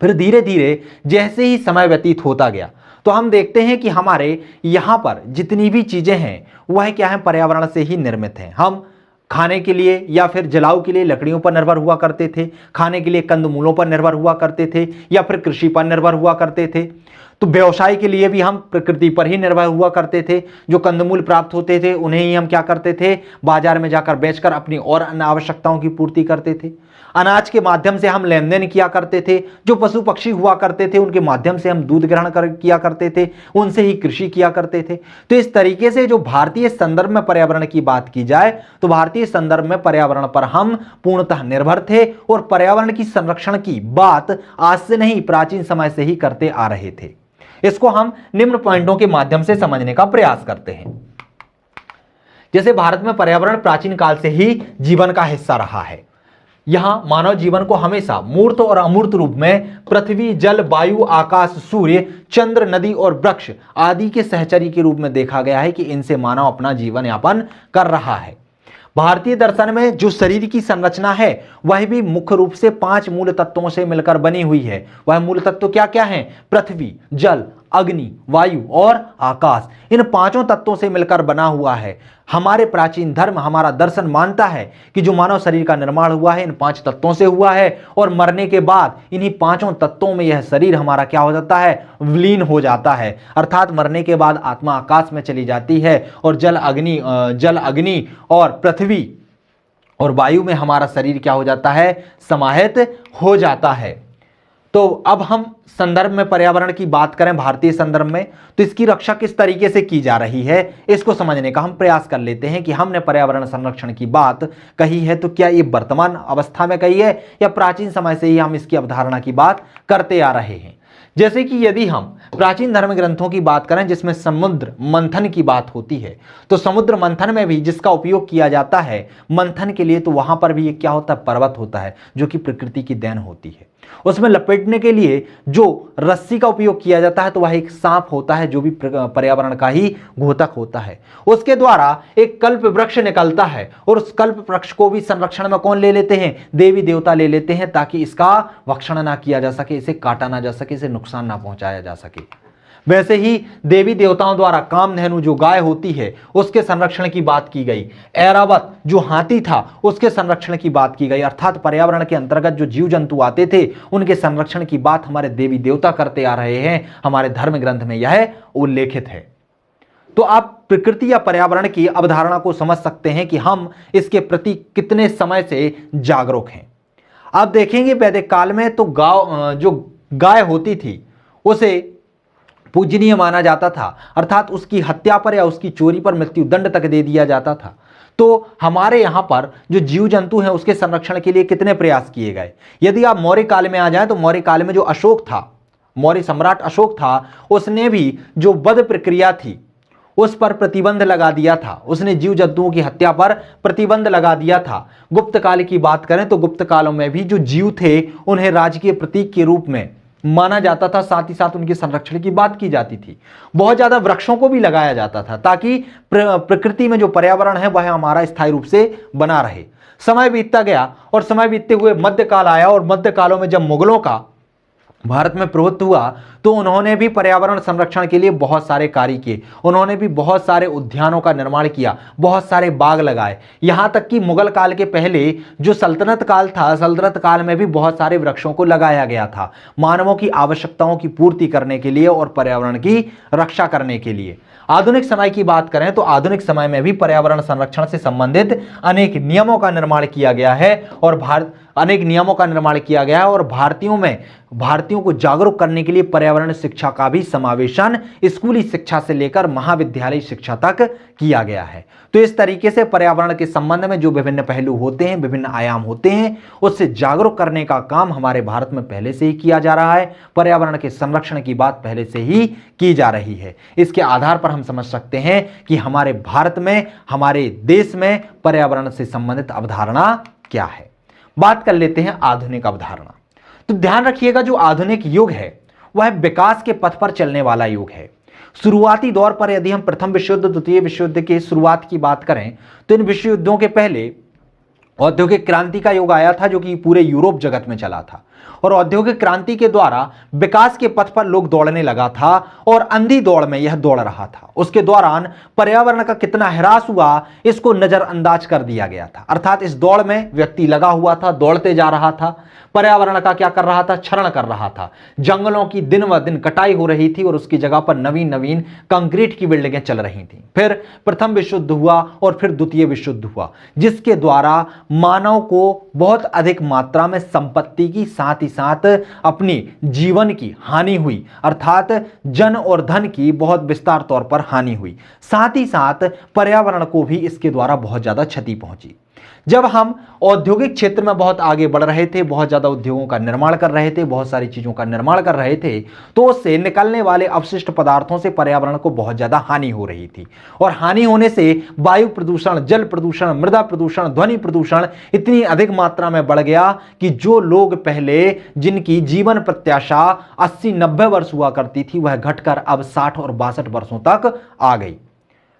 फिर धीरे धीरे जैसे ही समय व्यतीत होता गया तो हम देखते हैं कि हमारे यहां पर जितनी भी चीजें हैं वह क्या है? पर्यावरण से ही निर्मित हैं। हम खाने के लिए या फिर जलाओ के लिए लकड़ियों पर निर्भर हुआ करते थे, खाने के लिए कंदमूलों पर निर्भर हुआ करते थे, या फिर कृषि पर निर्भर हुआ करते थे। तो व्यवसाय के लिए भी हम प्रकृति पर ही निर्भर हुआ करते थे। जो कंदमूल प्राप्त होते थे उन्हें ही हम क्या करते थे? बाजार में जाकर बेचकर अपनी और अन्य आवश्यकताओं की पूर्ति करते थे। अनाज के माध्यम से हम लेन देन किया करते थे। जो पशु पक्षी हुआ करते थे उनके माध्यम से हम दूध ग्रहण किया करते थे, उनसे ही कृषि किया करते थे। तो इस तरीके से जो भारतीय संदर्भ में पर्यावरण की बात की जाए तो भारतीय संदर्भ में पर्यावरण पर हम पूर्णतः निर्भर थे और पर्यावरण की संरक्षण की बात आज से नहीं, प्राचीन समय से ही करते आ रहे थे। इसको हम निम्न पॉइंटों के माध्यम से समझने का प्रयास करते हैं। जैसे भारत में पर्यावरण प्राचीन काल से ही जीवन का हिस्सा रहा है। यहां मानव जीवन को हमेशा मूर्त और अमूर्त रूप में पृथ्वी, जल, वायु, आकाश, सूर्य, चंद्र, नदी और वृक्ष आदि के सहचरी के रूप में देखा गया है कि इनसे मानव अपना जीवन यापन कर रहा है। भारतीय दर्शन में जो शरीर की संरचना है वह भी मुख्य रूप से 5 मूल तत्वों से मिलकर बनी हुई है। वह मूल तत्व क्या क्या हैं? पृथ्वी, जल, अग्नि, वायु और आकाश। इन 5 तत्वों से मिलकर बना हुआ है। हमारे प्राचीन धर्म, हमारा दर्शन मानता है कि जो मानव शरीर का निर्माण हुआ है इन 5 तत्वों से हुआ है और मरने के बाद इन्हीं 5 तत्वों में यह शरीर हमारा क्या हो जाता है? विलीन हो जाता है। अर्थात मरने के बाद आत्मा आकाश में चली जाती है और जल, अग्नि और पृथ्वी और वायु में हमारा शरीर क्या हो जाता है? समाहित हो जाता है। तो अब हम संदर्भ में पर्यावरण की बात करें भारतीय संदर्भ में, तो इसकी रक्षा किस तरीके से की जा रही है इसको समझने का हम प्रयास कर लेते हैं कि हमने पर्यावरण संरक्षण की बात कही है तो क्या ये वर्तमान अवस्था में कही है या प्राचीन समय से ही हम इसकी अवधारणा की बात करते आ रहे हैं। जैसे कि यदि हम प्राचीन धर्म ग्रंथों की बात करें जिसमें समुद्र मंथन की बात होती है, तो समुद्र मंथन में भी जिसका उपयोग किया जाता है मंथन के लिए, तो वहां पर भी क्या होता है? पर्वत होता है जो कि प्रकृति की देन होती है। उसमें लपेटने के लिए जो रस्सी का उपयोग किया जाता है तो वह एक सांप होता है जो भी पर्यावरण का ही घोतक होता है। उसके द्वारा एक कल्प वृक्ष निकलता है और उस कल्प वृक्ष को भी संरक्षण में कौन ले लेते हैं? देवी देवता ले लेते हैं, ताकि इसका भक्षण ना किया जा सके, इसे काटा ना जा सके, इसे नुकसान ना पहुंचाया जा सके। वैसे ही देवी देवताओं द्वारा कामधेनु जो गाय होती है उसके संरक्षण की बात की गई। ऐरावत जो हाथी था उसके संरक्षण की बात की गई। अर्थात पर्यावरण के अंतर्गत जो जीव जंतु आते थे उनके संरक्षण की बात हमारे देवी देवता करते आ रहे हैं। हमारे धर्म ग्रंथ में यह उल्लेखित है। तो आप प्रकृति या पर्यावरण की अवधारणा को समझ सकते हैं कि हम इसके प्रति कितने समय से जागरूक हैं। आप देखेंगे वैदिक काल में तो जो गाय होती थी उसे पूजनीय माना जाता था, अर्थात उसकी हत्या पर या उसकी चोरी पर मृत्यु दंड तक दे दिया जाता था। तो हमारे यहाँ पर जो जीव जंतु हैं उसके संरक्षण के लिए कितने प्रयास किए गए। यदि आप मौर्य काल में आ जाएं तो मौर्य काल में जो अशोक था, मौर्य सम्राट अशोक था, उसने भी जो वध प्रक्रिया थी उस पर प्रतिबंध लगा दिया था। उसने जीव जंतुओं की हत्या पर प्रतिबंध लगा दिया था। गुप्त काल की बात करें तो गुप्त कालों में भी जो जीव थे उन्हें राजकीय प्रतीक के रूप में माना जाता था, साथ ही साथ उनके संरक्षण की बात की जाती थी। बहुत ज्यादा वृक्षों को भी लगाया जाता था ताकि प्रकृति में जो पर्यावरण है वह हमारा स्थायी रूप से बना रहे। समय बीतता गया और समय बीतते हुए मध्यकाल आया और मध्यकालों में जब मुगलों का भारत में प्रभुत्व हुआ तो उन्होंने भी पर्यावरण संरक्षण के लिए बहुत सारे कार्य किए। उन्होंने भी बहुत सारे उद्यानों का निर्माण किया, बहुत सारे बाग लगाए। यहां तक कि मुगल काल के पहले जो सल्तनत काल था, सल्तनत काल में भी बहुत सारे वृक्षों को लगाया गया था, मानवों की आवश्यकताओं की पूर्ति करने के लिए और पर्यावरण की रक्षा करने के लिए। आधुनिक समय की बात करें तो आधुनिक समय में भी पर्यावरण संरक्षण से संबंधित अनेक नियमों का निर्माण किया गया है और भारतीयों को जागरूक करने के लिए पर्यावरण शिक्षा का भी समावेशन स्कूली शिक्षा से लेकर महाविद्यालय शिक्षा तक किया गया है। तो इस तरीके से पर्यावरण के संबंध में जो विभिन्न पहलू होते हैं, विभिन्न आयाम होते हैं, उससे जागरूक करने का काम हमारे भारत में पहले से ही किया जा रहा है। पर्यावरण के संरक्षण की बात पहले से ही की जा रही है। इसके आधार पर हम समझ सकते हैं कि हमारे भारत में, हमारे देश में पर्यावरण से संबंधित अवधारणा क्या है। बात कर लेते हैं आधुनिक अवधारणा। तो ध्यान रखिएगा, जो आधुनिक युग है वह विकास के पथ पर चलने वाला युग है। शुरुआती दौर पर यदि हम प्रथम विश्व युद्ध, द्वितीय विश्व युद्ध की शुरुआत की बात करें तो इन विश्व युद्धों के पहले औद्योगिक क्रांति का युग आया था, जो कि पूरे यूरोप जगत में चला था। और औद्योगिक क्रांति के द्वारा विकास के पथ पर लोग दौड़ने लगा था और अंधी दौड़ में यह दौड़ रहा था। उसके दौरान पर्यावरण का कितना ह्रास हुआ इसको नजरअंदाज कर दिया गया था। अर्थात इस दौड़ में व्यक्ति लगा हुआ था, दौड़ते जा रहा था, पर्यावरण का क्या कर रहा था, क्षरण कर रहा था। जंगलों की दिन व दिन कटाई हो रही थी और उसकी जगह पर नवीन नवीन कंक्रीट की बिल्डिंगें चल रही थी। फिर प्रथम विश्व युद्ध हुआ और फिर द्वितीय विश्व युद्ध हुआ, जिसके द्वारा मानव को बहुत अधिक मात्रा में संपत्ति की, साथ ही साथ अपनी जीवन की हानि हुई। अर्थात जन और धन की बहुत विस्तार तौर पर हानि हुई। साथ ही साथ पर्यावरण को भी इसके द्वारा बहुत ज्यादा क्षति पहुंची। जब हम औद्योगिक क्षेत्र में बहुत आगे बढ़ रहे थे, बहुत ज्यादा उद्योगों का निर्माण कर रहे थे, बहुत सारी चीजों का निर्माण कर रहे थे, तो उससे निकलने वाले अवशिष्ट पदार्थों से पर्यावरण को बहुत ज्यादा हानि हो रही थी। और हानि होने से वायु प्रदूषण, जल प्रदूषण, मृदा प्रदूषण, ध्वनि प्रदूषण इतनी अधिक मात्रा में बढ़ गया कि जो लोग पहले, जिनकी जीवन प्रत्याशा 80-90 वर्ष हुआ करती थी, वह घटकर अब 60 और 62 वर्षों तक आ गई।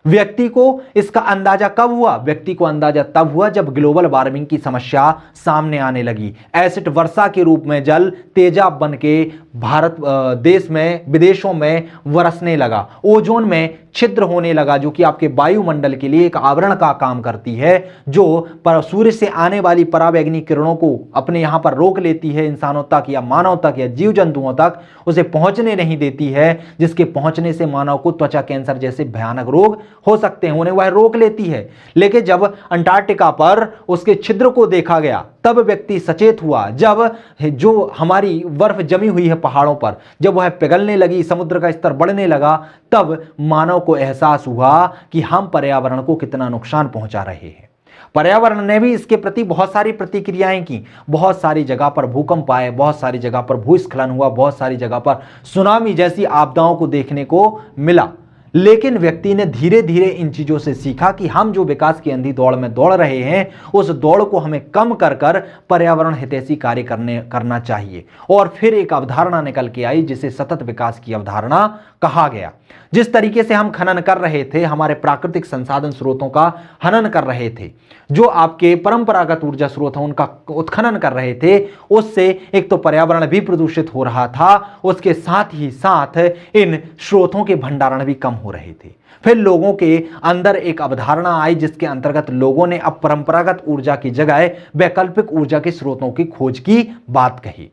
व्यक्ति को इसका अंदाजा कब हुआ? व्यक्ति को अंदाजा तब हुआ जब ग्लोबल वार्मिंग की समस्या सामने आने लगी। एसिड वर्षा के रूप में जल तेजाब बन के भारत देश में, विदेशों में बरसने लगा। ओजोन में छिद्र होने लगा, जो कि आपके वायुमंडल के लिए एक आवरण का काम करती है, जो सूर्य से आने वाली पराबैंगनी किरणों को अपने यहां पर रोक लेती है, इंसानों तक या मानव तक या जीव जंतुओं तक उसे पहुंचने नहीं देती है, जिसके पहुंचने से मानव को त्वचा कैंसर जैसे भयानक रोग हो सकते हैं, उन्हें वह रोक लेती है। लेकिन जब अंटार्कटिका पर उसके छिद्र को देखा गया तब व्यक्ति सचेत हुआ। जब जो हमारी बर्फ जमी हुई है पहाड़ों पर, जब वह पिघलने लगी, समुद्र का स्तर बढ़ने लगा, तब मानव को एहसास हुआ कि हम पर्यावरण को कितना नुकसान पहुंचा रहे हैं। पर्यावरण ने भी इसके प्रति बहुत सारी प्रतिक्रियाएं की। बहुत सारी जगह पर भूकंप आए, बहुत सारी जगह पर भूस्खलन हुआ, बहुत सारी जगह पर सुनामी जैसी आपदाओं को देखने को मिला। लेकिन व्यक्ति ने धीरे धीरे इन चीजों से सीखा कि हम जो विकास की अंधी दौड़ में दौड़ रहे हैं, उस दौड़ को हमें कम कर कर पर्यावरण हितैषी कार्य करना चाहिए। और फिर एक अवधारणा निकल के आई जिसे सतत विकास की अवधारणा कहा गया। जिस तरीके से हम खनन कर रहे थे, हमारे प्राकृतिक संसाधन स्रोतों का हनन कर रहे थे, जो आपके परंपरागत ऊर्जा स्रोत हैं उनका उत्खनन कर रहे थे, उससे एक तो पर्यावरण भी प्रदूषित हो रहा था, उसके साथ ही साथ इन स्रोतों के भंडारण भी कम हो रहे थे। फिर लोगों के अंदर एक अवधारणा आई जिसके अंतर्गत लोगों ने अब परंपरागत ऊर्जा की जगह वैकल्पिक ऊर्जा के स्रोतों की खोज की बात कही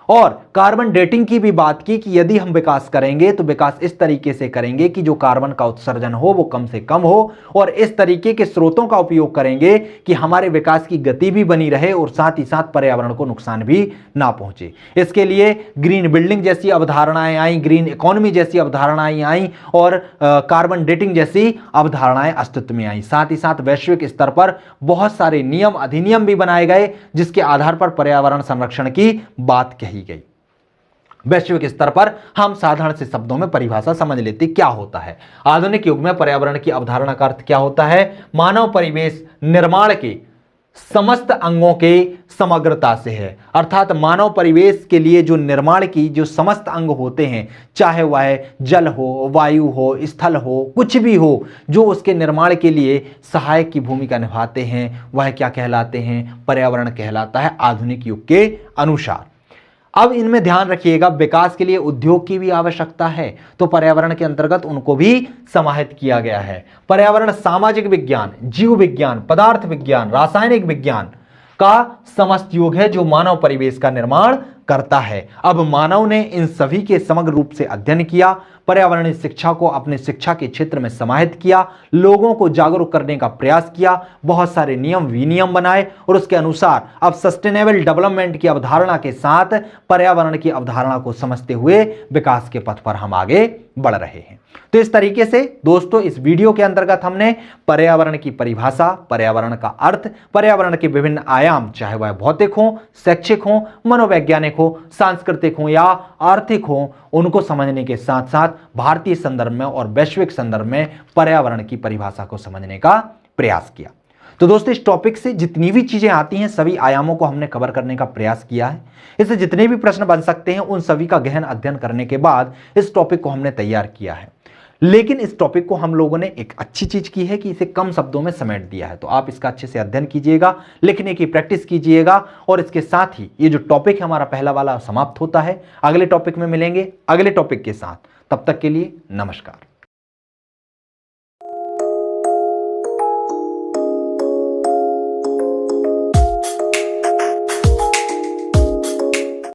और कार्बन डेटिंग की भी बात की कि यदि हम विकास करेंगे तो विकास इस तरीके से करेंगे कि जो कार्बन का उत्सर्जन हो वो कम से कम हो, और इस तरीके के स्रोतों का उपयोग करेंगे कि हमारे विकास की गति भी बनी रहे और साथ ही साथ पर्यावरण को नुकसान भी ना पहुंचे। इसके लिए ग्रीन बिल्डिंग जैसी अवधारणाएं आई, ग्रीन इकोनॉमी जैसी अवधारणाएं आई और कार्बन डेटिंग जैसी अवधारणाएं अस्तित्व में आई। साथ ही साथ वैश्विक स्तर पर बहुत सारे नियम, अधिनियम भी बनाए गए जिसके आधार पर पर्यावरण संरक्षण की बात कही गई। वैश्विक स्तर पर हम साधारण से शब्दों में परिभाषा समझ लेते क्या होता है। आधुनिक युग में पर्यावरण की अवधारणा का अर्थ क्या होता है? मानव परिवेश निर्माण के समस्त अंगों के समग्रता से है। अर्थात मानव परिवेश के लिए जो निर्माण की जो समस्त अंग होते हैं, चाहे वह जल हो, वायु हो, स्थल हो, कुछ भी हो, जो उसके निर्माण के लिए सहायक की भूमिका निभाते हैं, वह क्या कहलाते हैं? पर्यावरण कहलाता है आधुनिक युग के अनुसार। अब इनमें ध्यान रखिएगा, विकास के लिए उद्योग की भी आवश्यकता है, तो पर्यावरण के अंतर्गत उनको भी समाहित किया गया है। पर्यावरण सामाजिक विज्ञान, जीव विज्ञान, पदार्थ विज्ञान, रासायनिक विज्ञान का समस्त योग है जो मानव परिवेश का निर्माण करता है। अब मानव ने इन सभी के समग्र रूप से अध्ययन किया, पर्यावरणीय शिक्षा को अपने शिक्षा के क्षेत्र में समाहित किया, लोगों को जागरूक करने का प्रयास किया, बहुत सारे नियम विनियम बनाए और उसके अनुसार अब सस्टेनेबल डेवलपमेंट की अवधारणा के साथ पर्यावरण की अवधारणा को समझते हुए विकास के पथ पर हम आगे बढ़ रहे हैं। तो इस तरीके से दोस्तों इस वीडियो के अंतर्गत हमने पर्यावरण की परिभाषा, पर्यावरण का अर्थ, पर्यावरण के विभिन्न आयाम, चाहे वह भौतिक हो, शैक्षिक हो, मनोवैज्ञानिक हो, सांस्कृतिक हो या आर्थिक हो, उनको समझने के साथ साथ भारतीय संदर्भ में और वैश्विक संदर्भ में पर्यावरण की परिभाषा को समझने का प्रयास किया। तो दोस्तों इस टॉपिक से जितनी भी चीजें आती हैं सभी आयामों को हमने कवर करने का प्रयास किया है। इससे जितने भी प्रश्न बन सकते हैं उन सभी का गहन अध्ययन करने के बाद इस टॉपिक को हमने तैयार किया है। लेकिन इस टॉपिक को हम लोगों ने एक अच्छी चीज की है कि इसे कम शब्दों में समेट दिया है। तो आप इसका अच्छे से अध्ययन कीजिएगा, लिखने की प्रैक्टिस कीजिएगा और इसके साथ ही ये जो टॉपिक है हमारा पहला वाला समाप्त होता है। अगले टॉपिक में मिलेंगे अगले टॉपिक के साथ। तब तक के लिए नमस्कार।